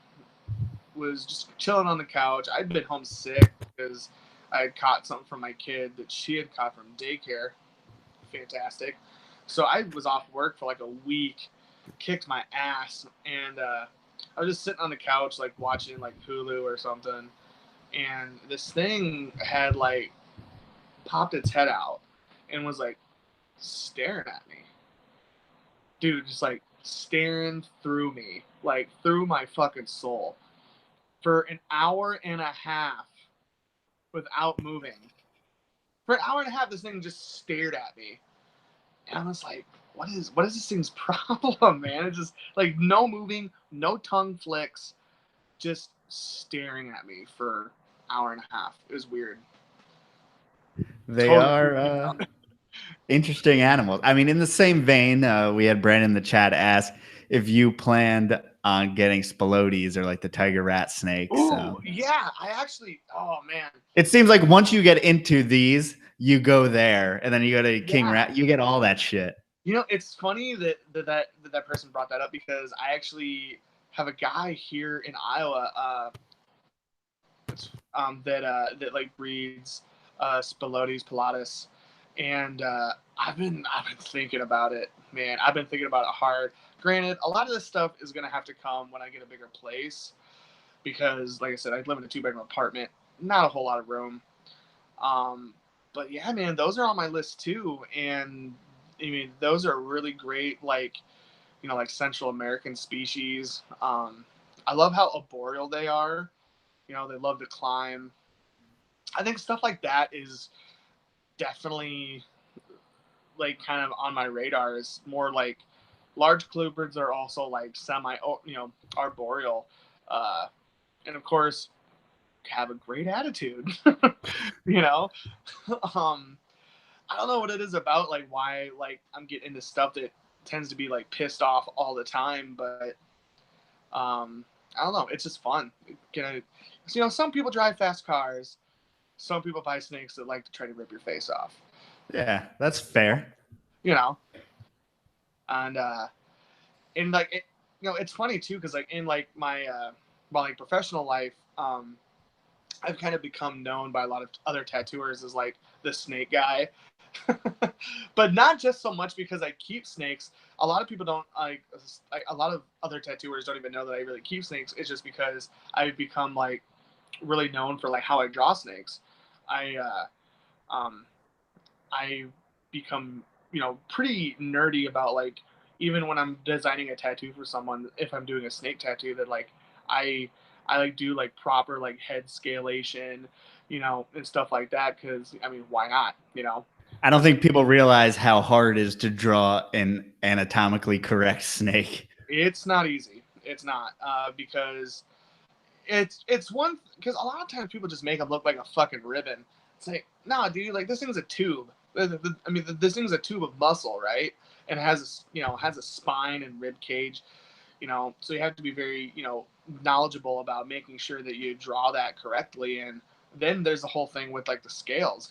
was just chilling on the couch. I'd been homesick because I had caught something from my kid that she had caught from daycare. Fantastic. So I was off work for like a week, kicked my ass, and I was just sitting on the couch like watching like Hulu or something, and this thing had like popped its head out and was like staring at me. Dude, just like staring through me, like through my fucking soul. For an hour and a half without moving. For an hour and a half, this thing just stared at me. And I was like, what is this thing's problem, man? It's just like no moving, no tongue flicks, just staring at me for an hour and a half. It was weird. They are interesting animals. I mean, in the same vein, we had Brandon in the chat ask if you planned on getting Spilotes or like the tiger rat snakes. Ooh, yeah, I actually, oh man. It seems like once you get into these, you go there and then you go to king rat, you get all that shit. It's funny that person brought that up because I actually have a guy here in Iowa that like breeds Spilotes pilatus, and I've been thinking about it, man. I've been thinking about it hard. Granted, a lot of this stuff is gonna have to come when I get a bigger place because, like I said, I live in a 2-bedroom apartment, not a whole lot of room. But yeah, man, those are on my list too, and I mean, those are really great, like Central American species. I love how arboreal they are. They love to climb. I think stuff like that is definitely like kind of on my radar. Is more like large colubrids are also like semi, arboreal, and of course have a great attitude. I don't know what it is about like why like I'm getting into stuff that tends to be like pissed off all the time, but I don't know. It's just fun. Some people drive fast cars. Some people buy snakes that like to try to rip your face off. Yeah, that's fair. And like it's funny too because like in like my like professional life, I've kind of become known by a lot of other tattooers as like the snake guy. But not just so much because I keep snakes. A lot of people don't like. A lot of other tattooers don't even know that I really keep snakes. It's just because I've become like really known for like how I draw snakes. I I become pretty nerdy about like even when I'm designing a tattoo for someone. If I'm doing a snake tattoo, that like I I like do like proper like head scalation, and stuff like that. Because I mean, why not? I don't think people realize how hard it is to draw an anatomically correct snake. It's not easy. It's not because it's one because a lot of times people just make them look like a fucking ribbon. It's like, nah, dude, like this thing's a tube. I mean, this thing's a tube of muscle, right? And it has a spine and rib cage. So you have to be very knowledgeable about making sure that you draw that correctly. And then there's the whole thing with like the scales.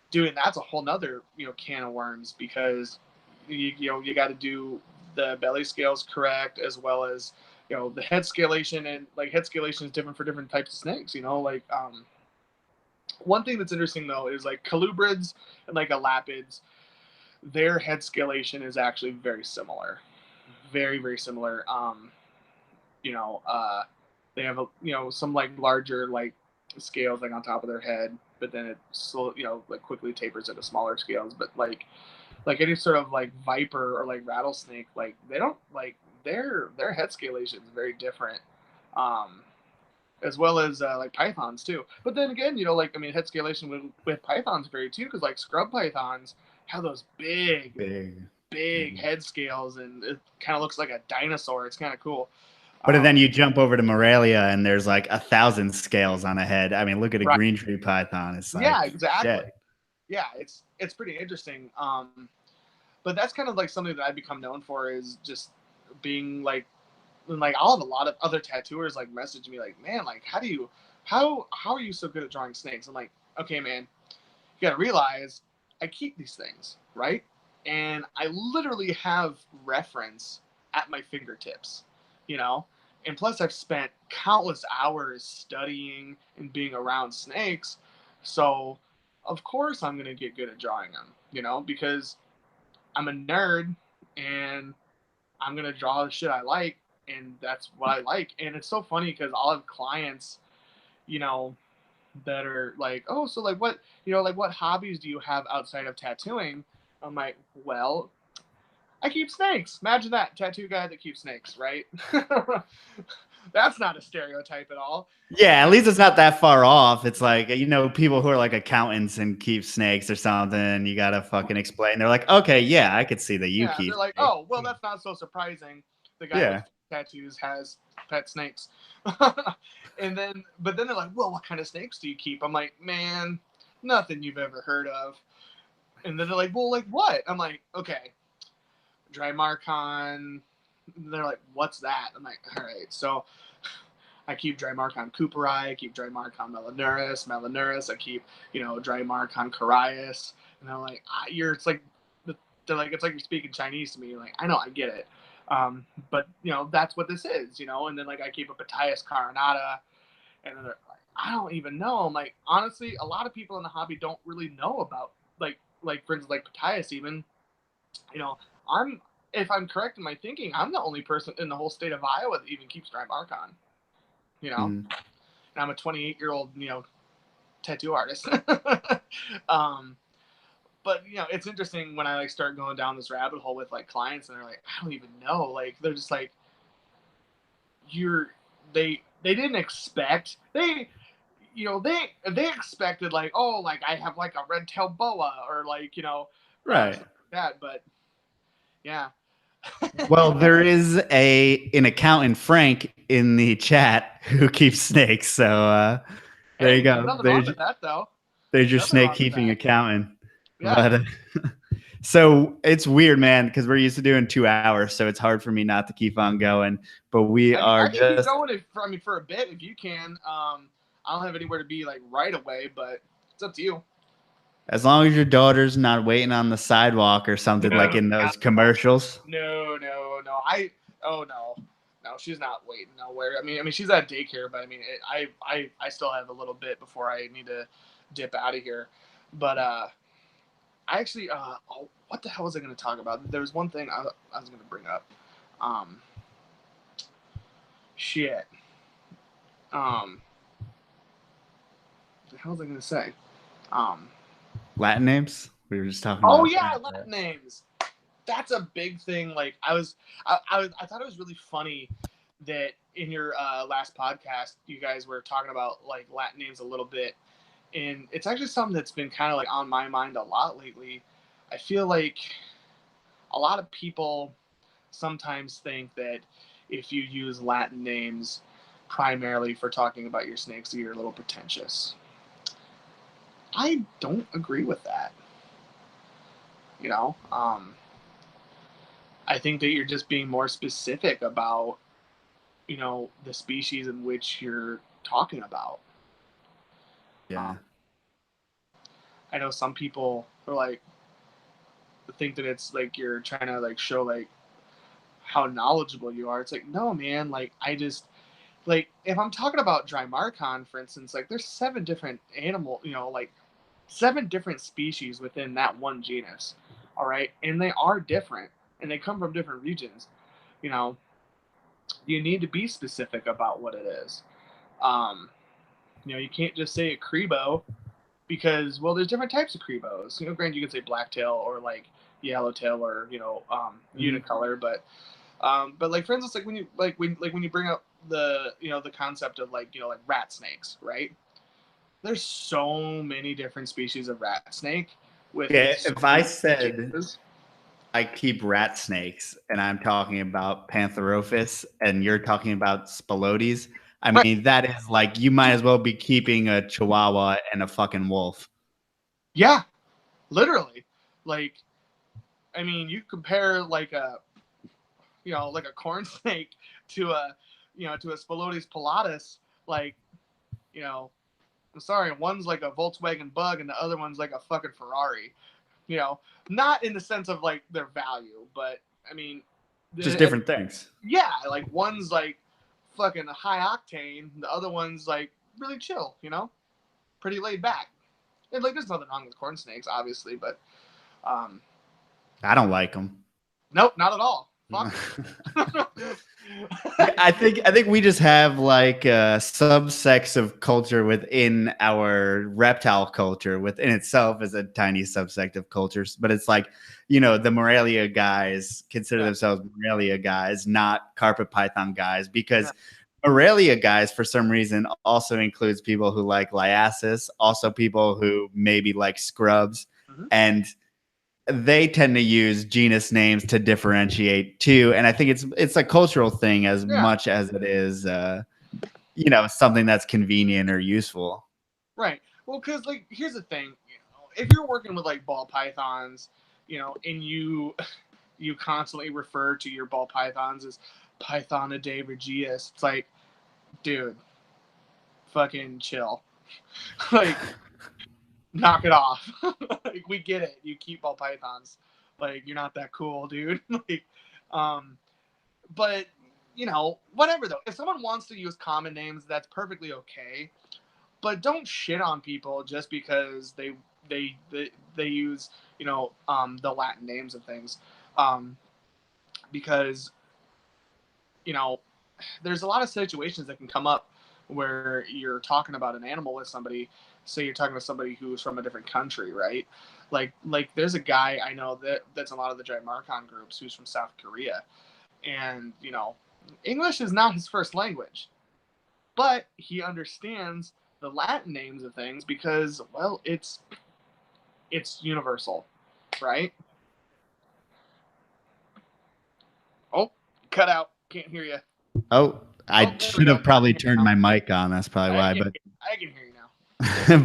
Doing that's a whole nother can of worms because you got to do the belly scales correct as well as the head scalation, and like head scalation is different for different types of snakes. Like one thing that's interesting though is like colubrids and like elapids, their head scalation is actually very similar, very very similar. You know, they have some like larger like scales like on top of their head, but then it slow like quickly tapers into smaller scales. But like any sort of like viper or like rattlesnake, like they don't like their head scalation is very different. As well as like pythons too. But then again, like I mean, head scalation with pythons vary too, because like scrub pythons have those big head scales, and it kind of looks like a dinosaur. It's kind of cool. But then you jump over to Morelia and there's like 1,000 scales on a head. I mean, look at a green tree python. It's like, yeah, exactly. Shit. Yeah, it's pretty interesting. But that's kind of like something that I've become known for, is just being like I'll have a lot of other tattooers like message me like, man, like how are you so good at drawing snakes? I'm like, okay, man, you gotta realize I keep these things, right? And I literally have reference at my fingertips, and plus I've spent countless hours studying and being around snakes, so of course I'm gonna get good at drawing them, because I'm a nerd and I'm gonna draw the shit I like, and that's what I like. And it's so funny because I'll have clients, that are like, oh, so like what, like what hobbies do you have outside of tattooing? I'm like, well, I keep snakes. Imagine that, tattoo guy that keeps snakes, right? That's not a stereotype at all. Yeah, at least it's not that far off. It's like, people who are like accountants and keep snakes or something, you got to fucking explain. They're like, okay, yeah, I could see that you keep they're like, snakes. oh, well, that's not so surprising. The guy with tattoos has pet snakes. But then they're like, well, what kind of snakes do you keep? I'm like, man, nothing you've ever heard of. And then they're like, well, like what? I'm like, okay, Drymarchon. They're like, what's that? I'm like, all right. So I keep Drymarchon cooperi, I keep Drymarchon melanurus, I keep, Drymarchon carius. And they're like, it's like you're speaking Chinese to me. You're like, I know, I get it. But that's what this is, and then like I keep a Pytas carinata, and then they're like, I don't even know. I'm like, honestly, a lot of people in the hobby don't really know about like for instance, like Pytas even, if I'm correct in my thinking, I'm the only person in the whole state of Iowa that even keeps Drymarchon, and I'm a 28-year-old, tattoo artist. But it's interesting when I like start going down this rabbit hole with like clients, and they're like, I don't even know. Like they're just like, they didn't expect they expected like, oh, like I have like a red-tailed boa or like right that, but yeah. Well, there is an accountant, Frank, in the chat who keeps snakes. So there you go. Nothing wrong with that, though. There's your snake keeping accountant. Yeah. But so it's weird, man, because we're used to doing 2 hours, so it's hard for me not to keep on going. But I can keep going for a bit if you can. I don't have anywhere to be like right away, but it's up to you. As long as your daughter's not waiting on the sidewalk or something like in those commercials. No. Oh no. No, she's not waiting nowhere. I mean, she's at daycare, but I mean, I still have a little bit before I need to dip out of here. But I actually, oh, what the hell was I going to talk about? There was one thing I was going to bring up. Shit. What the hell was I going to say? Latin names. We were just talking. Oh about yeah, that. Latin names. That's a big thing. Like I thought it was really funny that in your last podcast you guys were talking about like Latin names a little bit, and it's actually something that's been kind of like on my mind a lot lately. I feel like a lot of people sometimes think that if you use Latin names primarily for talking about your snakes, you're a little pretentious. I don't agree with that. You know, I think that you're just being more specific about, you know, the species in which you're talking about. Yeah. I know some people are like think that it's like you're trying to like show like how knowledgeable you are. It's like, no, man. Like I just like if I'm talking about Drymarchon, for instance, like there's 7 different animal, you know, like 7 different species within that one genus. All right, and they are different, and they come from different regions. You know, you need to be specific about what it is. You know, you can't just say a Crebo because, well, there's different types of Crebos. You know, granted, you can say blacktail or like yellowtail or you know unicolor, but like for instance, like when you bring up the you know the concept of like you know like rat snakes, right? There's so many different species of rat snake with Yeah. so If I many said genuses. I keep rat snakes and I'm talking about Pantherophis and you're talking about Spilotes, I Right. mean, that is like you might as well be keeping a Chihuahua and a fucking wolf. Yeah, literally. Like, I mean, you compare like a, you know, like a corn snake to a, you know, to a Spilotes pilatus. Like, you know, I'm sorry, one's like a Volkswagen Bug and the other one's like a fucking Ferrari. You know, not in the sense of like their value, but I mean, Just different things. yeah, like one's like fucking high octane, the other one's like really chill. You know, pretty laid back. And like, there's nothing wrong with corn snakes, obviously, but I don't like them. nope, not at all. Fuck. I think we just have like a subsects of culture within our reptile culture within itself is a tiny subsect of cultures, but it's like, you know, the Morelia guys consider themselves Morelia guys, not carpet python guys, because Morelia guys for some reason also includes people who like liasis, also people who maybe like scrubs, and they tend to use genus names to differentiate too. And I think it's a cultural thing as much as it is, you know, something that's convenient or useful. Right. Well, because like here's the thing, you know, if you're working with like ball pythons, you know, and you constantly refer to your ball pythons as Pythonidae regius, it's like, dude, fucking chill. Like, knock it off. Like, we get it. You keep ball pythons. Like, you're not that cool, dude. Like, but you know, whatever though. If someone wants to use common names, that's perfectly okay. But don't shit on people just because they use you know the Latin names of things, because you know there's a lot of situations that can come up where you're talking about an animal with somebody. Say you're talking to somebody who's from a different country, right? Like there's a guy I know that's in a lot of the Drymarchon groups who's from South Korea, and you know English is not his first language, but he understands the Latin names of things because, well, it's universal, right? Oh, cut out. Can't hear you. Oh, I should have probably turned my mic on. That's probably why. But I can hear you now.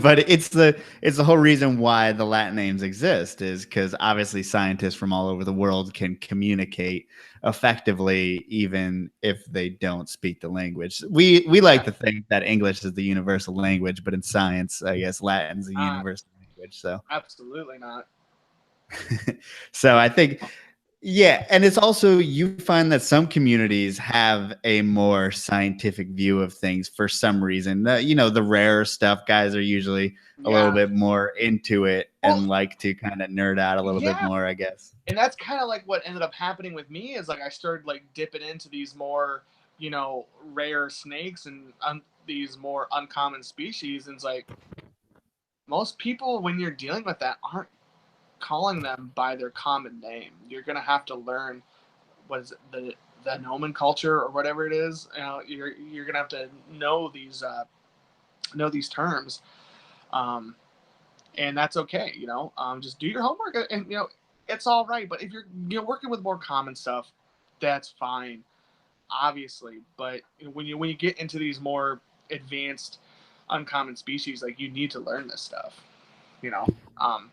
but it's the whole reason why the Latin names exist is because obviously scientists from all over the world can communicate effectively even if they don't speak the language. We like to think that English is the universal language, but in science, I guess Latin's the universal language. So absolutely not. so I think Yeah, and it's also you find that some communities have a more scientific view of things for some reason. The rarer stuff guys are usually a little Yeah. bit more into it Well, and like to kind of nerd out a little bit yeah, more, I guess. and that's kind of like what ended up happening with me is like I started like dipping into these more rare snakes and these more uncommon species, and it's like most people when you're dealing with that aren't calling them by their common name. You're gonna have to learn what is it, the nomenclature or whatever it is. You're gonna have to know these terms, um, and that's okay. Just do your homework, and it's all right. But if you're working with more common stuff, that's fine, obviously. But when you get into these more advanced, uncommon species, like you need to learn this stuff. You know, um,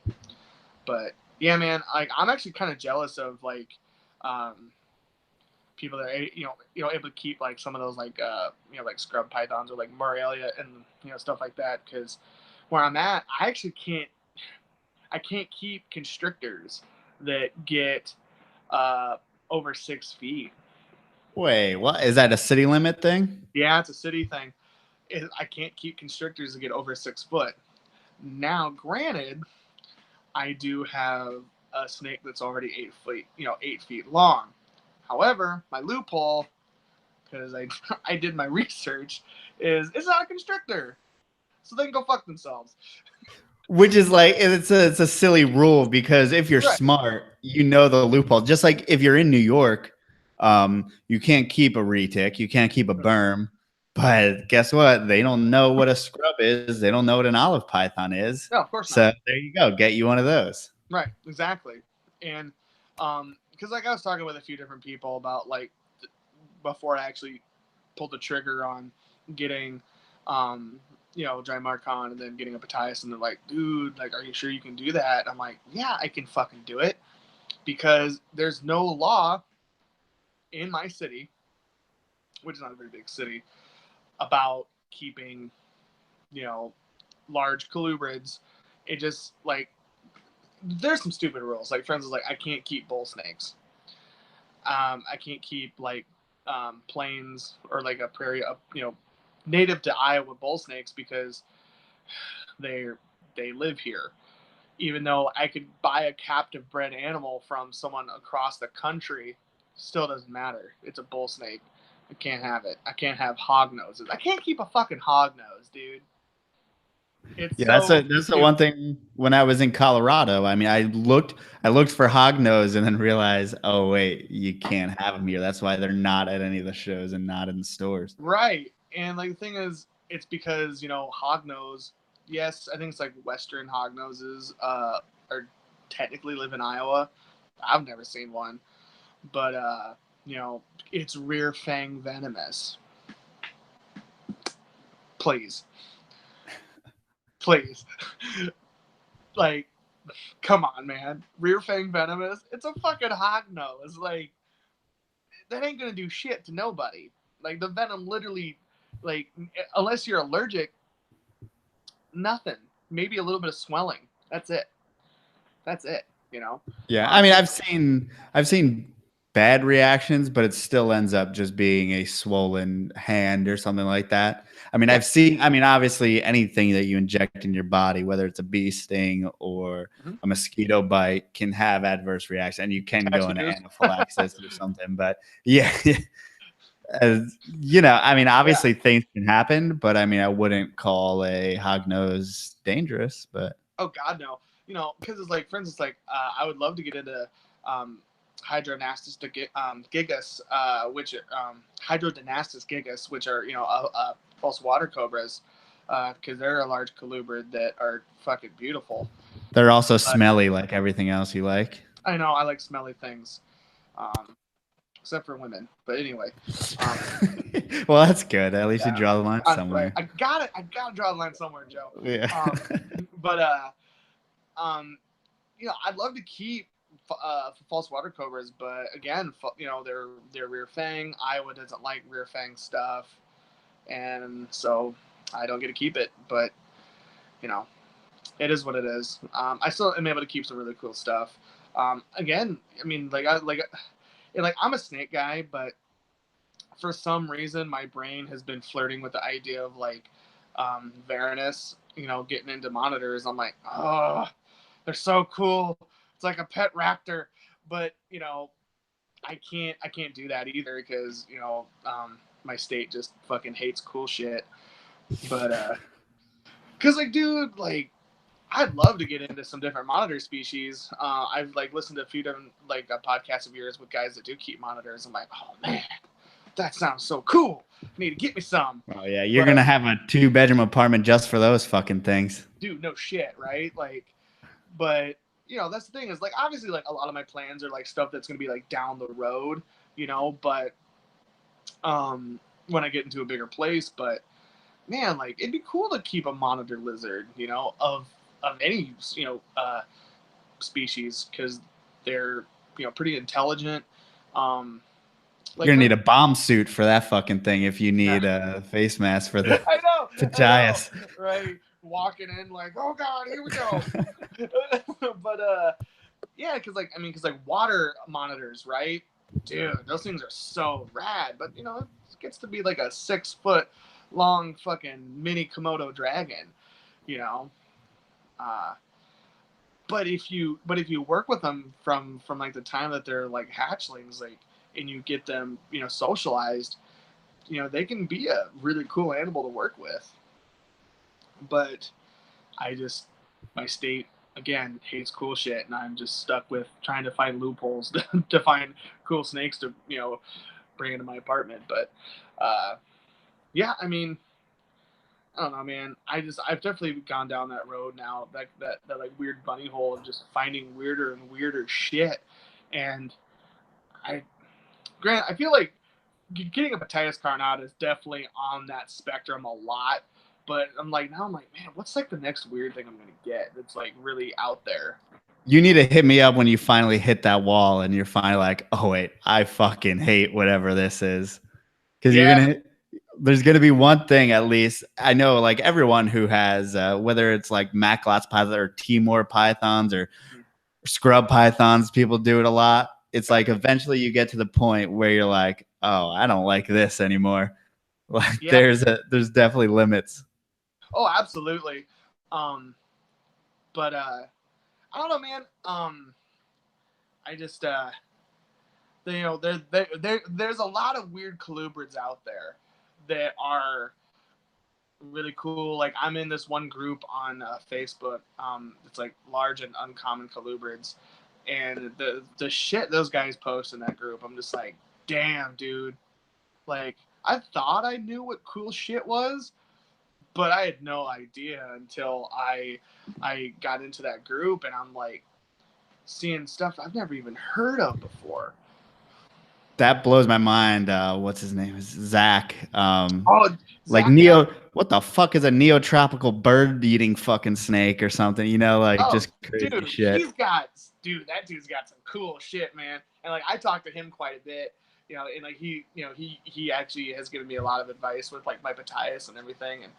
but yeah, man, like I'm actually kind of jealous of like um, people that are able to keep like some of those like like scrub pythons or like Morelia and stuff like that, because where I'm at, I can't keep constrictors that get uh, over 6 feet. Wait, what is that, a city limit thing? Yeah, it's a city thing. I can't keep constrictors that get over 6 foot. Now, granted, I do have a snake that's already 8 feet, 8 feet long. However, my loophole, because I did my research, is it's not a constrictor, so they can go fuck themselves. Which is like it's a silly rule because if you're Right. smart, you know the loophole. Just like if you're in New York, you can't keep a retic, you can't keep a berm. But guess what? They don't know what a scrub is. They don't know what an olive python is. No, of course not. So there you go. Get you one of those. Right, exactly. And because like I was talking with a few different people about like before I actually pulled the trigger on getting Drymarchon and then getting a Pytas, and they're like, dude, like, are you sure you can do that? I'm like, yeah, I can fucking do it, because there's no law in my city, which is not a very big city, about keeping, you know, large colubrids. It just like there's some stupid rules. Like, for instance, like I can't keep bull snakes. I can't keep like plains or like a prairie, native to Iowa bull snakes, because they they live here. Even though I could buy a captive bred animal from someone across the country, still doesn't matter. It's a bull snake. I can't have it. I can't have hog noses. I can't keep a fucking hog nose, dude. It's Yeah, so that's the one stupid. thing when I was in Colorado. I mean, I looked for hognose and then realized, oh wait, you can't have them here. That's why they're not at any of the shows and not in the stores. Right. And like the thing is, it's because, hognose, yes, I think it's like Western hognoses are technically live in Iowa. I've never seen one. But you know, it's rear fang venomous. Please. Please. Like, come on, man. Rear fang venomous. It's a fucking hognose. Like, that ain't gonna do shit to nobody. Like, the venom literally, like, unless you're allergic, nothing. Maybe a little bit of swelling. That's it. That's it. You know. Yeah, I Um, mean, I've seen bad reactions, but it still ends up just being a swollen hand or something like that. I mean, yeah. obviously anything that you inject in your body, whether it's a bee sting or Mm-hmm. a mosquito bite, can have adverse reaction, and you can go into Tattoos. anaphylaxis or something. But yeah, I mean, Yeah. obviously things can happen, but I mean, I wouldn't call a hog nose dangerous, but. Oh God, no. Because it's like, for instance, like I would love to get into um, Hydronastis gigas, Hydrodynastis gigas, which are false water cobras, because they're a large colubrid that are fucking beautiful. They're also But smelly like everything else you like. I know I like smelly things, um, except for women. But anyway, um, Well, that's good. At least you yeah, draw the line right. somewhere. I got it. I gotta draw the line somewhere, Joe. Yeah. Um, but um, I'd love to keep false water cobras, but again, they're rear fang. Iowa doesn't like rear fang stuff, and so I don't get to keep it. But you know, it is what it is. I still am able to keep some really cool stuff. Again, I mean, I'm a snake guy, but for some reason my brain has been flirting with the idea of like Varanus, getting into monitors. I'm like, oh, they're so cool. It's like a pet raptor, but I can't do that either because my state just fucking hates cool shit. But because like, dude, like I'd love to get into some different monitor species. I've like listened to a few different like podcasts of yours with guys that do keep monitors. I'm like, oh man, that sounds so cool. I need to get me some. Oh yeah, you're gonna have a 2-bedroom apartment just for those fucking things. Dude, no shit, right? Like, but that's the thing is like obviously like a lot of my plans are like stuff that's gonna be like down the road, but when I get into a bigger place, but man, like it'd be cool to keep a monitor lizard, of any species because they're pretty intelligent. You're gonna need a bomb suit for that fucking thing if you need a face mask for the I know, Pytas. right? Walking in like, oh god, here we go. But yeah, because water monitors, right? Dude, those things are so rad. But it gets to be like a 6-foot long fucking mini Komodo dragon, you know. But if you work with them from like the time that they're like hatchlings, like, and you get them socialized, they can be a really cool animal to work with. But my state again hates cool shit, and I'm just stuck with trying to find loopholes to find cool snakes to bring into my apartment. But yeah, I mean, I don't know, man. I've definitely gone down that road now, that like weird bunny hole of just finding weirder and weirder shit. And I feel like getting a Pytas carnata is definitely on that spectrum a lot. But I'm like, man, what's like the next weird thing I'm gonna get that's like really out there? You need to hit me up when you finally hit that wall and you're finally like, oh wait, I fucking hate whatever this is. Because there's gonna be one thing at least. I know like everyone who has whether it's like Macklot's pythons or Timor pythons or scrub pythons, people do it a lot. It's like eventually you get to the point where you're like, oh, I don't like this anymore. Like there's definitely limits. Oh, absolutely. But I don't know, man. I just there's a lot of weird colubrids out there that are really cool. Like I'm in this one group on Facebook. It's like large and uncommon colubrids, and the shit those guys post in that group, I'm just like, damn, dude. Like I thought I knew what cool shit was, but I had no idea until I got into that group, and I'm like seeing stuff I've never even heard of before. That blows my mind. What's his name? Is Zach. Like Zach, what the fuck is a neotropical bird eating fucking snake or something? Just crazy shit. That dude's got some cool shit, man. And like I talked to him quite a bit, and like he actually has given me a lot of advice with like my Pytas and everything. And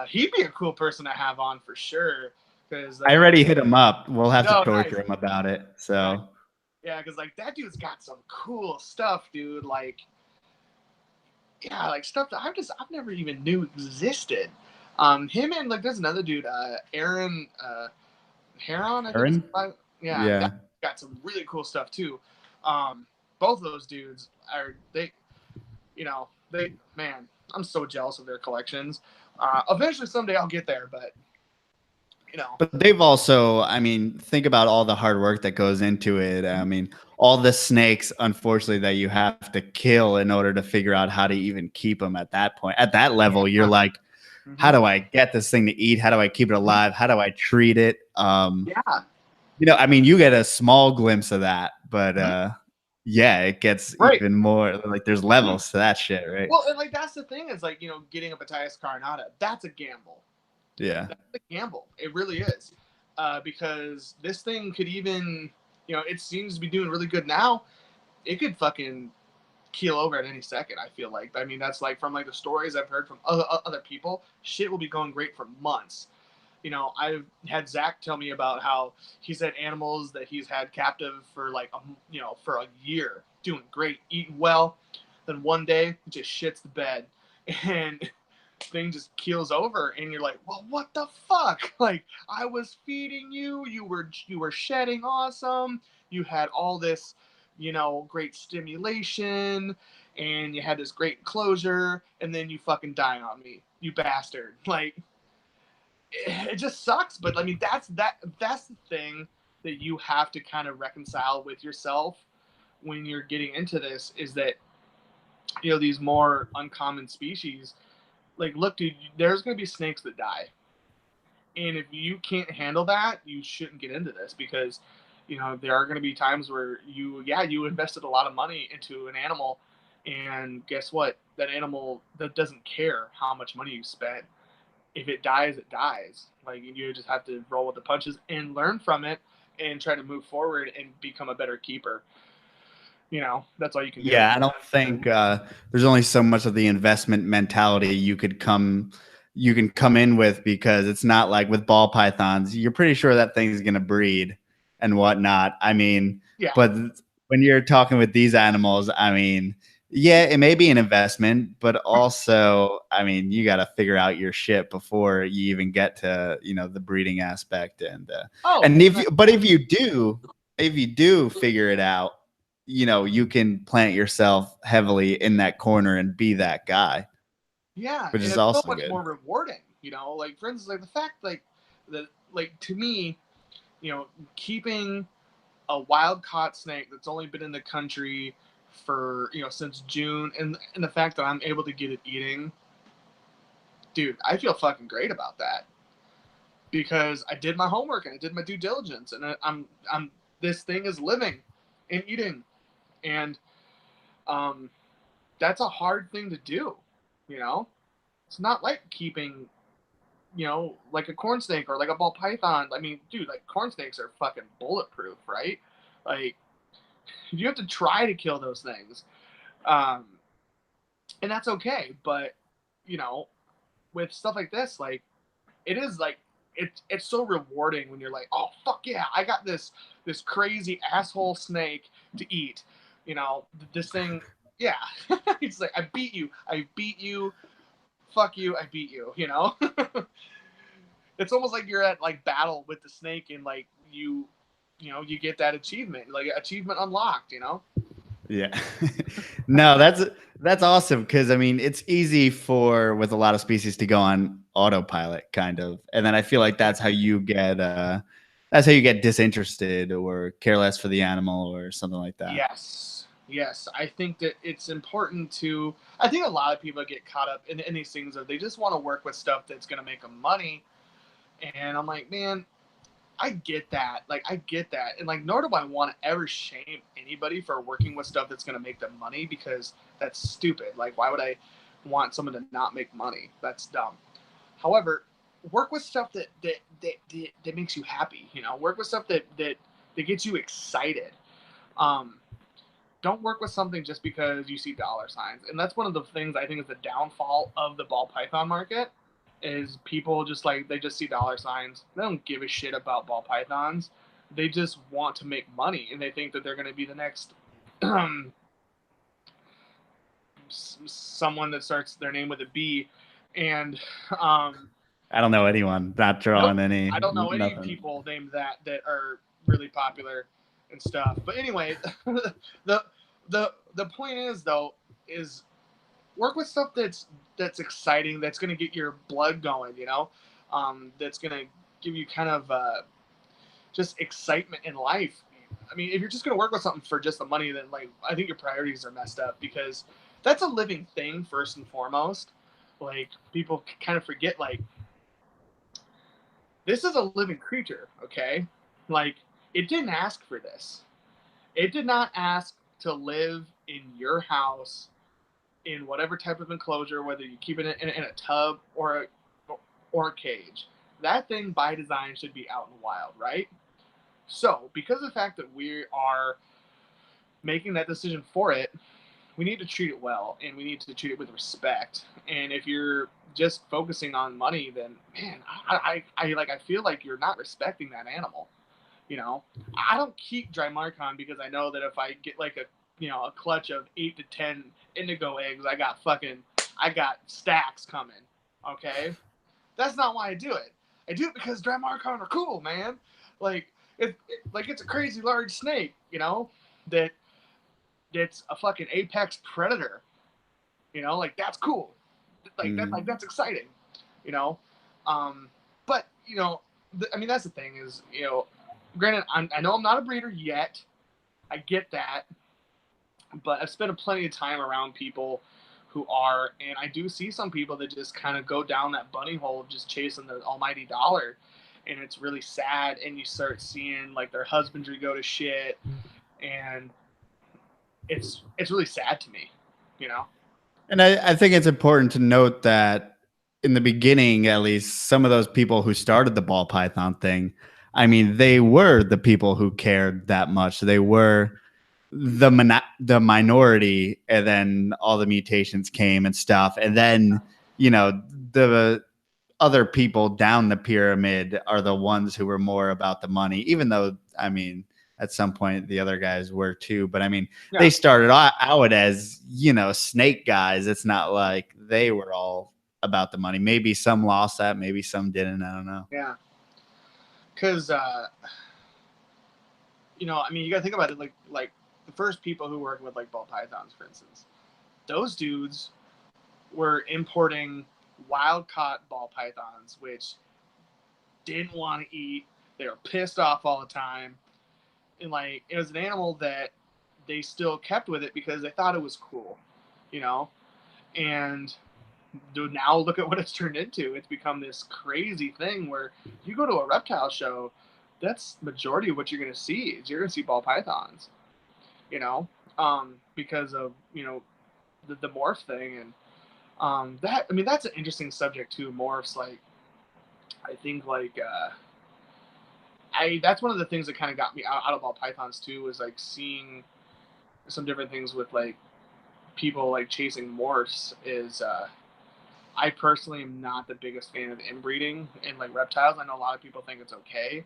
he'd be a cool person to have on for sure. Because I already hit him up. We'll have to torture him about it. So yeah, because like that dude's got some cool stuff, dude. Like like stuff that I've never even knew existed. Him and like there's another dude, Aaron Heron. Aaron? Yeah, got some really cool stuff too. Both of those dudes are man, I'm so jealous of their collections. Eventually someday I'll get there, but But they've also, I mean, think about all the hard work that goes into it. I mean, all the snakes, unfortunately, that you have to kill in order to figure out how to even keep them at that point. At that level, you're like, how do I get this thing to eat? How do I keep it alive? How do I treat it? I mean, you get a small glimpse of that, but it gets even more like there's levels to that shit, right? Well, and like that's the thing is like, getting a Pytas carnata, that's a gamble. Yeah. That's a gamble. It really is. Because this thing could even, it seems to be doing really good now. It could fucking keel over at any second, I feel like. I mean, that's like from like the stories I've heard from other people, shit will be going great for months. I've had Zach tell me about how he's had animals that he's had captive for like for a year, doing great, eating well. Then one day, just shits the bed, and thing just keels over, and you're like, well, what the fuck? Like, I was feeding you, you were shedding awesome, you had all this, great stimulation, and you had this great enclosure, and then you fucking die on me, you bastard. Like, it just sucks. But I mean, that's the thing that you have to kind of reconcile with yourself when you're getting into this, is that these more uncommon species, like, look, dude, there's going to be snakes that die, and if you can't handle that, you shouldn't get into this, because there are going to be times where you invested a lot of money into an animal, and guess what, that animal that doesn't care how much money you spent. If it dies, it dies. Like, you just have to roll with the punches and learn from it and try to move forward and become a better keeper. That's all you can do. Yeah, I don't think there's only so much of the investment mentality you can come in with, because it's not like with ball pythons, you're pretty sure that thing's going to breed and whatnot. I mean, Yeah. but when you're talking with these animals, I mean, yeah, it may be an investment, but also, I mean, you got to figure out your shit before you even get to, the breeding aspect. And if you do figure it out, you can plant yourself heavily in that corner and be that guy. Yeah, Which and is it's so also much good. more rewarding. Like, for instance, like the fact, like to me, keeping a wild caught snake that's only been in the country for since June, and the fact that I'm able to get it eating, dude, I feel fucking great about that, because I did my homework and I did my due diligence, and I'm this thing is living and eating, and that's a hard thing to do. It's not like keeping like a corn snake or like a ball python. I mean, dude, like, corn snakes are fucking bulletproof, right? Like, you have to try to kill those things, um, and that's okay. But with stuff like this, like, it is like, it's so rewarding when you're like, oh fuck yeah, I got this crazy asshole snake to eat. This thing, yeah. It's like, I beat you, fuck you, I beat you. It's almost like you're at like battle with the snake, and like you get that achievement, like achievement unlocked. Yeah. No, that's awesome, because I mean, it's easy with a lot of species to go on autopilot, kind of, and then I feel like that's how you get disinterested or careless for the animal or something like that. Yes, I think that it's important to. I think a lot of people get caught up in these things of they just want to work with stuff that's going to make them money, and I'm like, man, I get that. Like, I get that. And like, nor do I want to ever shame anybody for working with stuff that's going to make them money, because that's stupid. Like, why would I want someone to not make money? That's dumb. However, work with stuff that makes you happy. Work with stuff that gets you excited. Don't work with something just because you see dollar signs. And that's one of the things I think is the downfall of the ball python market, is people they just see dollar signs. They don't give a shit about ball pythons. They just want to make money, and they think that they're going to be the next someone that starts their name with a B. And I don't know anyone, not drawing any. I don't know any nothing. people named that are really popular and stuff. But anyway, the point is, though, is work with stuff that's exciting, that's going to get your blood going, that's going to give you kind of just excitement in life. I mean, if you're just going to work with something for just the money, then like, I think your priorities are messed up, because that's a living thing first and foremost. Like, people kind of forget, like, this is a living creature, okay? Like, it didn't ask for this. It did not ask to live in your house in whatever type of enclosure, whether you keep it in a tub or a cage. That thing by design should be out in the wild, right? So, because of the fact that we are making that decision for it, we need to treat it well, and we need to treat it with respect. And if you're just focusing on money, then man, I feel like you're not respecting that animal. You know, I don't keep Drymarchon because I know that if I get like a clutch of 8 to 10 indigo eggs, I got stacks coming. Okay, that's not why I do it. I do it because Drymarchon are cool, man. Like it's a crazy large snake, that that's a fucking apex predator. Like that's cool. That's exciting. You know, but I mean that's the thing is granted I know I'm not a breeder yet. I get that, but I've spent plenty of time around people who are, and I do see some people that just kind of go down that bunny hole of just chasing the almighty dollar, and it's really sad. And you start seeing like their husbandry go to shit, and it's really sad to me, And I think it's important to note that in the beginning, at least, some of those people who started the ball python thing, I mean, they were the people who cared that much. They were the minority, and then all the mutations came and stuff. And then, the other people down the pyramid are the ones who were more about the money, even though, I mean, at some point the other guys were too. But I mean, they started out as, snake guys. It's not like they were all about the money. Maybe some lost that, maybe some didn't. I don't know. Yeah. Because, I mean, you got to think about it like the first people who worked with like ball pythons, for instance, those dudes were importing wild caught ball pythons, which didn't want to eat. They were pissed off all the time. And like, it was an animal that they still kept with it because they thought it was cool, and now look at what it's turned into. It's become this crazy thing where you go to a reptile show, that's majority of what you're going to see is you're going to see ball pythons, because of, the morph thing. And that's an interesting subject too. Morphs, like, I think like, that's one of the things that kind of got me out of ball pythons too, was like seeing some different things with like people like chasing morphs. Is I personally am not the biggest fan of inbreeding in like reptiles. I know a lot of people think it's okay,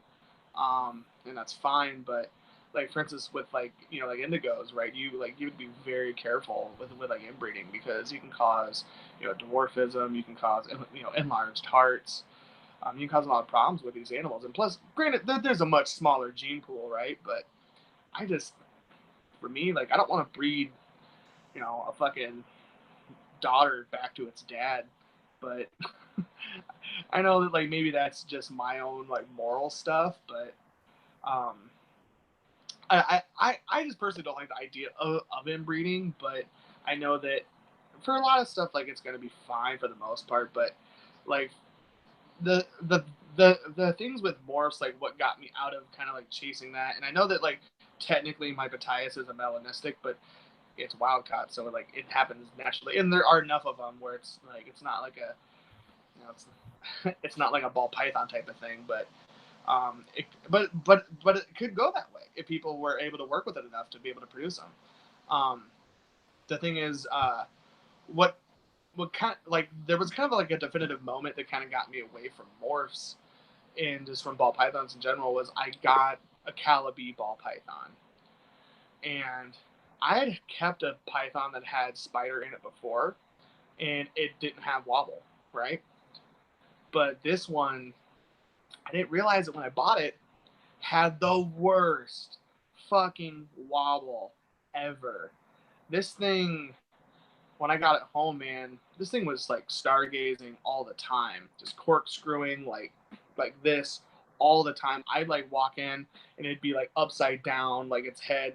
and that's fine. But like, for instance, with like like indigos, right? You would be very careful with like inbreeding, because you can cause dwarfism. You can cause enlarged hearts. You can cause a lot of problems with these animals. And plus, granted, there's a much smaller gene pool, right? But for me, like, I don't want to breed, a fucking daughter back to its dad. But I know that like maybe that's just my own like moral stuff. But I just personally don't like the idea of inbreeding. But I know that for a lot of stuff, like, it's gonna be fine for the most part. But like, the things with morphs, like what got me out of kind of like chasing that, and I know that like technically my Pytas is a melanistic, but it's wild caught, so like it happens naturally, and there are enough of them where it's like it's not like it's not like a ball python type of thing. But but it could go that way if people were able to work with it enough to be able to produce them. The thing is, what kind of, like, there was kind of like a definitive moment that kind of got me away from morphs and just from ball pythons in general, was I got a Calibi ball python, and I had kept a python that had spider in it before, and it didn't have wobble, right? But this one, I didn't realize it when I bought it, had the worst fucking wobble ever. This thing, when I got it home, man, this thing was like stargazing all the time, just corkscrewing like this all the time. I'd like walk in and it'd be like upside down, like its head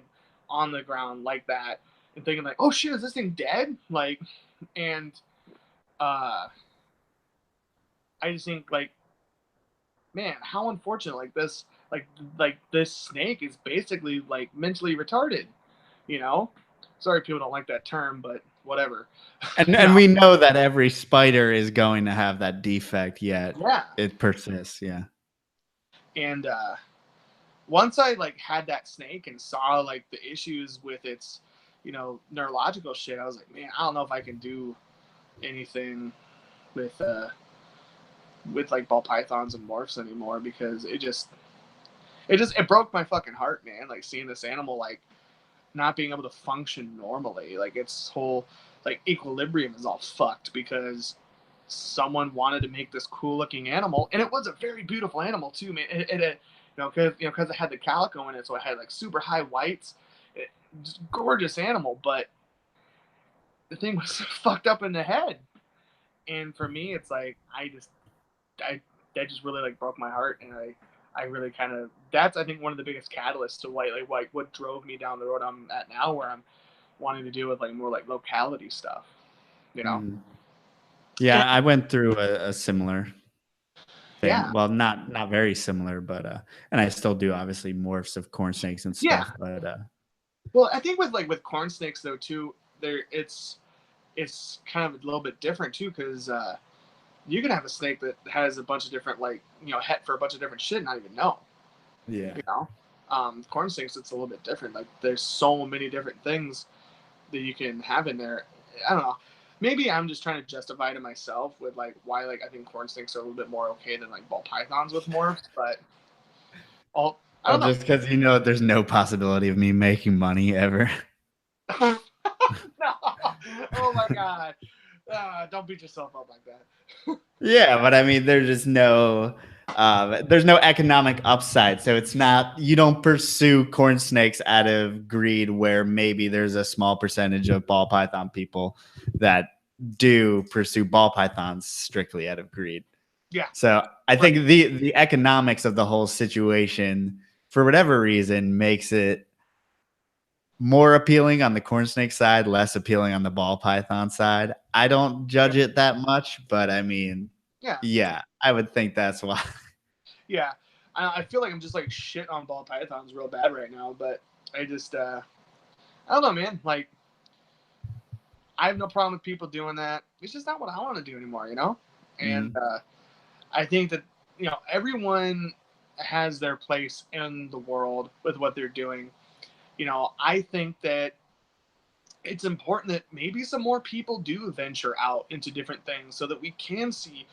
on the ground like that, and thinking like, oh shit, is this thing dead? Like, and I just think like, man, how unfortunate. Like this, like this snake is basically like mentally retarded, Sorry, people don't like that term, but whatever. And we know that every spider is going to have that defect, yet it persists. Yeah. And once I like had that snake and saw like the issues with its neurological shit, I was like, man, I don't know if I can do anything with like ball pythons and morphs anymore, because it broke my fucking heart, man. Like seeing this animal like not being able to function normally, like its whole like equilibrium is all fucked because someone wanted to make this cool looking animal, and it was a very beautiful animal too, man. Because it had the calico in it, so it had like super high whites. Just gorgeous animal, but the thing was fucked up in the head. And for me, it's like I that just really like broke my heart, and I really kind of, that's I think one of the biggest catalysts to like what drove me down the road I'm at now, where I'm wanting to do with like more like locality stuff, you know. Yeah, I went through a similar thing. Yeah, Well, not very similar, but and I still do obviously morphs of corn snakes and yeah. stuff. But Well, I think with corn snakes though too, there it's kind of a little bit different too, because you can have a snake that has a bunch of different like het for a bunch of different shit and not even know. yeah, You know, corn snakes, it's a little bit different. Like there's so many different things that you can have in there. I don't know. Maybe I'm just trying to justify to myself with like why like I think corn snakes are a little bit more okay than like ball pythons with morphs, but I well, don't know. just because there's no possibility of me making money ever. No. Oh my god. Don't beat yourself up like that. Yeah, but I mean, there's no economic upside. So it's not, you don't pursue corn snakes out of greed, where maybe there's a small percentage of ball python people that do pursue ball pythons strictly out of greed. Yeah. So I think the economics of the whole situation, for whatever reason, makes it more appealing on the corn snake side, less appealing on the ball python side. I don't judge it that much, but I mean, Yeah. yeah, I would think that's why. Yeah. I feel like I'm just like shit on ball pythons real bad right now, but I just I don't know, man. Like I have no problem with people doing that. It's just not what I want to do anymore, you know? And I think that, everyone has their place in the world with what they're doing. I think that it's important that maybe some more people do venture out into different things so that we can see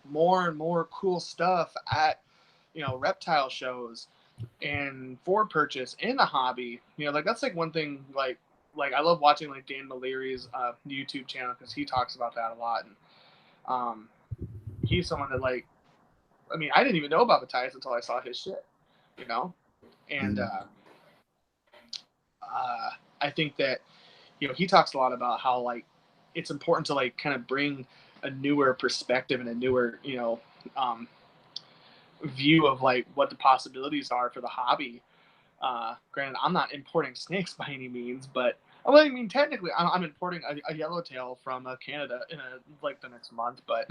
more and more cool stuff at, reptile shows and for purchase in the hobby. Like that's like one thing, like I love watching like Dan Maleri's YouTube channel, because he talks about that a lot. And he's someone that like, I mean, I didn't even know about Pytas until I saw his shit, and I think that he talks a lot about how like it's important to like kind of bring a newer perspective and a newer view of like what the possibilities are for the hobby. Granted, I'm not importing snakes by any means, but I mean technically I'm importing a yellowtail from Canada in like the next month, but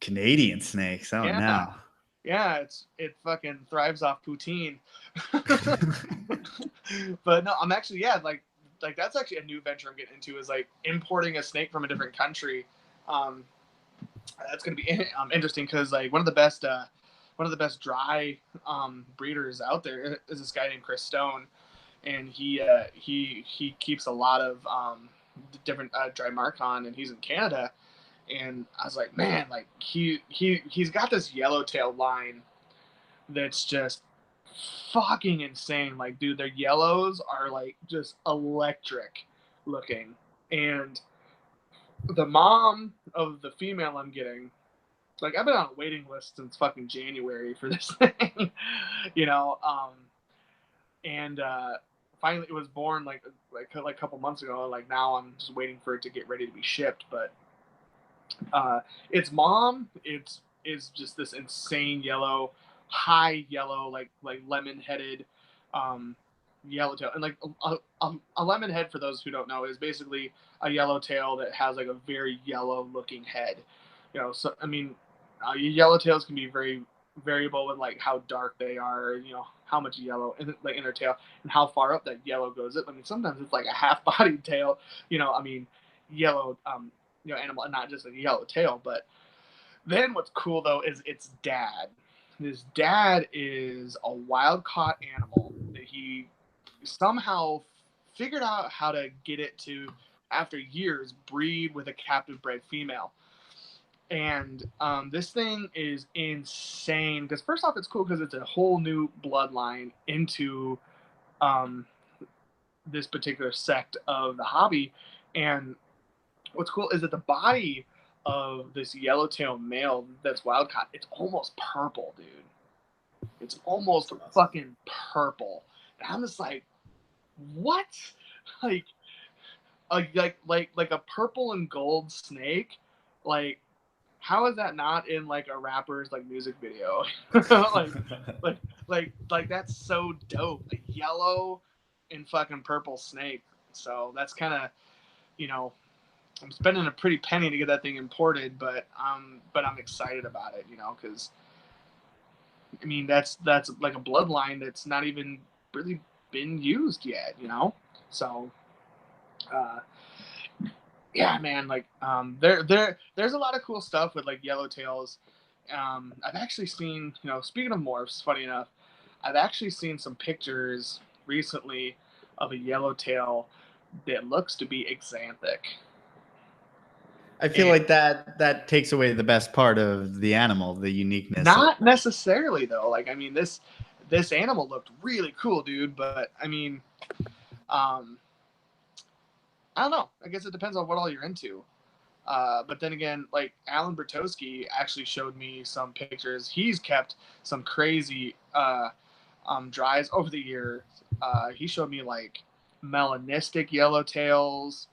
Canadian snakes. Oh yeah. no. Yeah, it fucking thrives off poutine. But no, I'm actually, yeah, like that's actually a new venture I'm getting into, is like importing a snake from a different country. That's gonna be interesting, because like one of the best dry breeders out there is this guy named Chris Stone, and he keeps a lot of different Drymarchon, and he's in Canada. And I was like, man, like he's got this yellowtail line that's just fucking insane. Like, dude, their yellows are like just electric looking. And the mom of the female I'm getting, like, I've been on a waiting list since fucking January for this thing, you know. And finally it was born like a couple months ago. Like now I'm just waiting for it to get ready to be shipped, but its mom, is just this insane yellow, high yellow, like lemon headed, yellowtail. And like a lemon head, for those who don't know, is basically a yellowtail that has like a very yellow looking head. So I mean, yellowtails can be very variable with like how dark they are, how much yellow in their tail and how far up that yellow goes. I mean, sometimes it's like a half bodied tail. I mean, yellow. Animal, and not just a yellow tail. But then what's cool though is its dad. His dad is a wild caught animal that he somehow figured out how to get it to, after years, breed with a captive bred female. And this thing is insane because first off, it's cool because it's a whole new bloodline into this particular sect of the hobby. And what's cool is that the body of this yellowtail male that's wild caught, it's almost purple, dude. It's almost fucking purple. And I'm just like, what? Like a purple and gold snake? Like, how is that not in like a rapper's like music video? like that's so dope. Like yellow and fucking purple snake. So that's kind of, you know, I'm spending a pretty penny to get that thing imported, but I'm excited about it, you know, because I mean that's like a bloodline that's not even really been used yet, you know. So yeah, man, like there's a lot of cool stuff with like yellowtails. I've actually seen, you know, speaking of morphs, funny enough, I've actually seen some pictures recently of a yellowtail that looks to be axanthic. I feel like that takes away the best part of the animal, the uniqueness. Not necessarily though. Like, I mean, this animal looked really cool, dude. But I mean, I don't know. I guess it depends on what all you're into. But then again, like Alan Bertowski actually showed me some pictures. He's kept some crazy dries over the years. He showed me like melanistic yellowtails,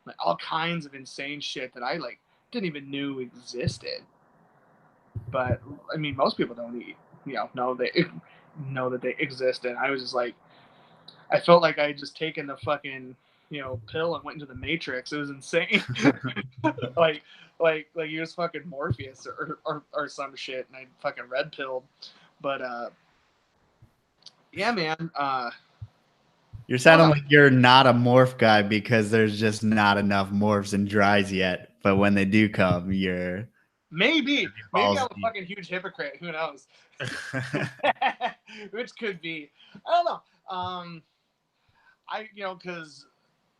like all kinds of insane shit that I like didn't even knew existed. But I mean, most people don't know that they exist, and I was just like, I felt like I had just taken the fucking pill and went into the Matrix. It was insane. like he was fucking Morpheus or some shit, and I fucking red pilled. But yeah, man. You're sounding like you're not a morph guy because there's just not enough morphs and dries yet. But when they do come, you're maybe I'm a fucking huge hypocrite. Who knows? Which could be. I don't know. Because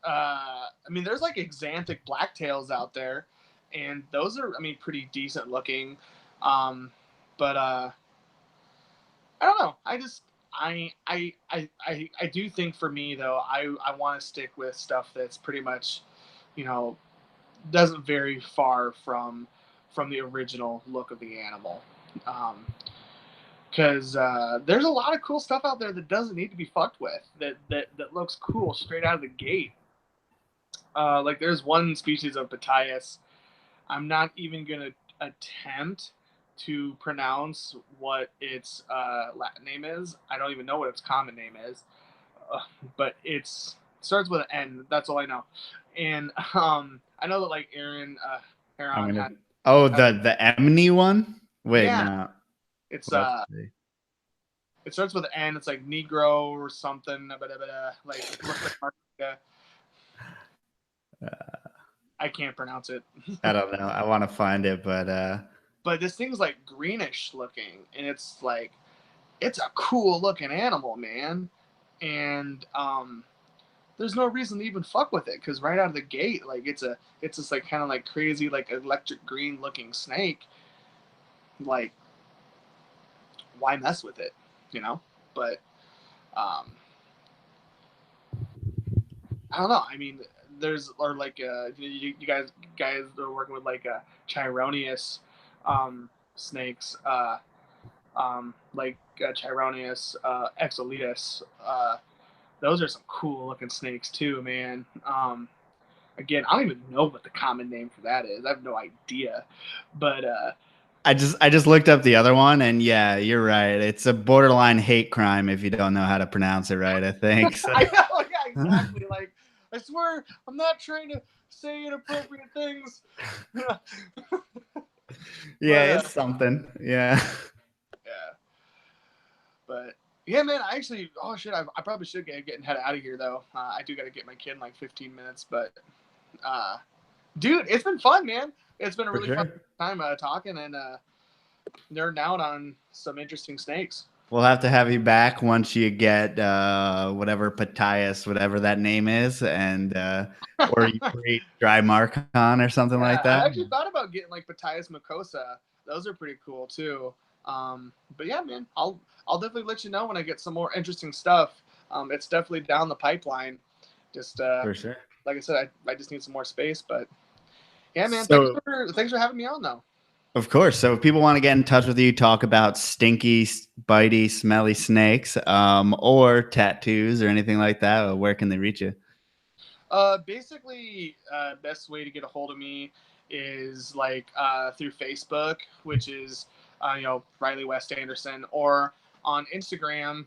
I mean, there's like axanthic blacktails out there, and those are, I mean, pretty decent looking. But I don't know. I do think for me though, I want to stick with stuff that's pretty much, doesn't vary far from the original look of the animal. Because there's a lot of cool stuff out there that doesn't need to be fucked with, that looks cool straight out of the gate. Like there's one species of Pytas. I'm not even gonna attempt to pronounce what its Latin name is. I don't even know what its common name is, but it starts with an N. That's all I know. And I know that like Aaron had. Oh, the Emily one. Wait, yeah, no. It's it starts with an N. It's like Negro or something. Like looks like Martica. I can't pronounce it. I don't know. I want to find it, but this thing's like greenish looking, and it's like, it's a cool looking animal, man. And there's no reason to even fuck with it, because right out of the gate, like it's this like kind of like crazy like electric green looking snake. Like, why mess with it, But I don't know. I mean, you guys are working with like Chironeus snakes, like Chironeus exolitus. Those are some cool looking snakes too, man. Again, I don't even know what the common name for that is. I have no idea. But I just looked up the other one, and yeah, you're right. It's a borderline hate crime if you don't know how to pronounce it right, I think. So. I know, yeah, exactly. Like, I swear, I'm not trying to say inappropriate things. Yeah, it's something. Yeah. Yeah. But yeah, man, I actually, oh shit, I probably should get head out of here though. I do got to get my kid in like 15 minutes, but dude, it's been fun, man. It's been a really fun time talking and nerding out on some interesting snakes. We'll have to have you back once you get whatever Pytas, whatever that name is, and or you breed Drymarchon or something Yeah, like I've that. actually thought about getting like Pytas mucosa. Those are pretty cool too. But yeah, man, I'll definitely let you know when I get some more interesting stuff. It's definitely down the pipeline. Just For sure. like I said, I just need some more space. But yeah, man, So, thanks for having me on though. of course. So, if people want to get in touch with you, talk about stinky, bitey, smelly snakes, or tattoos or anything like that, where can they reach you? Basically, best way to get a hold of me is like through Facebook, which is Rylee West Anderson, or on Instagram,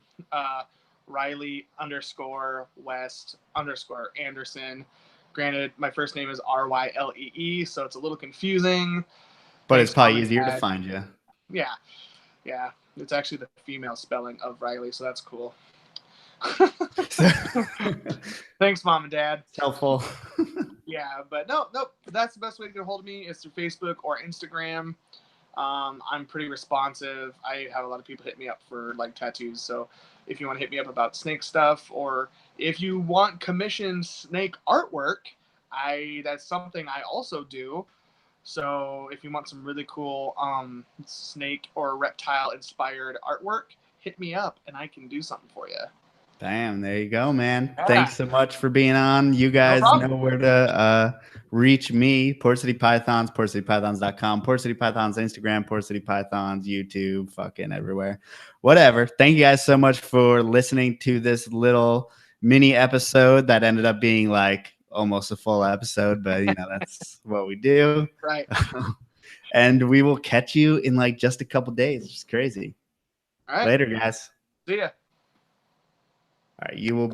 Rylee_West_Anderson. Granted, my first name is Rylee, so it's a little confusing. But it's Thanks, probably mom and easier to dad. find you. Yeah, yeah. It's actually the female spelling of Rylee, so that's cool. Thanks, mom and dad. It's helpful. Yeah, but no, that's the best way to get a hold of me is through Facebook or Instagram. I'm pretty responsive. I have a lot of people hit me up for like tattoos. So if you want to hit me up about snake stuff, or if you want commissioned snake artwork, that's something I also do. So if you want some really cool snake or reptile inspired artwork, hit me up and I can do something for you. Damn, there you go, man. Yeah, Thanks so much for being on. You no guys know problem. where to reach me, Port City Pythons, portcitypythons.com, Port City Pythons Instagram, Port City Pythons, YouTube, fucking everywhere. Whatever. Thank you guys so much for listening to this little mini episode that ended up being like almost a full episode, but that's what we do. Right. And we will catch you in like just a couple days. It's crazy. All right. Later, guys. See ya. All right, you will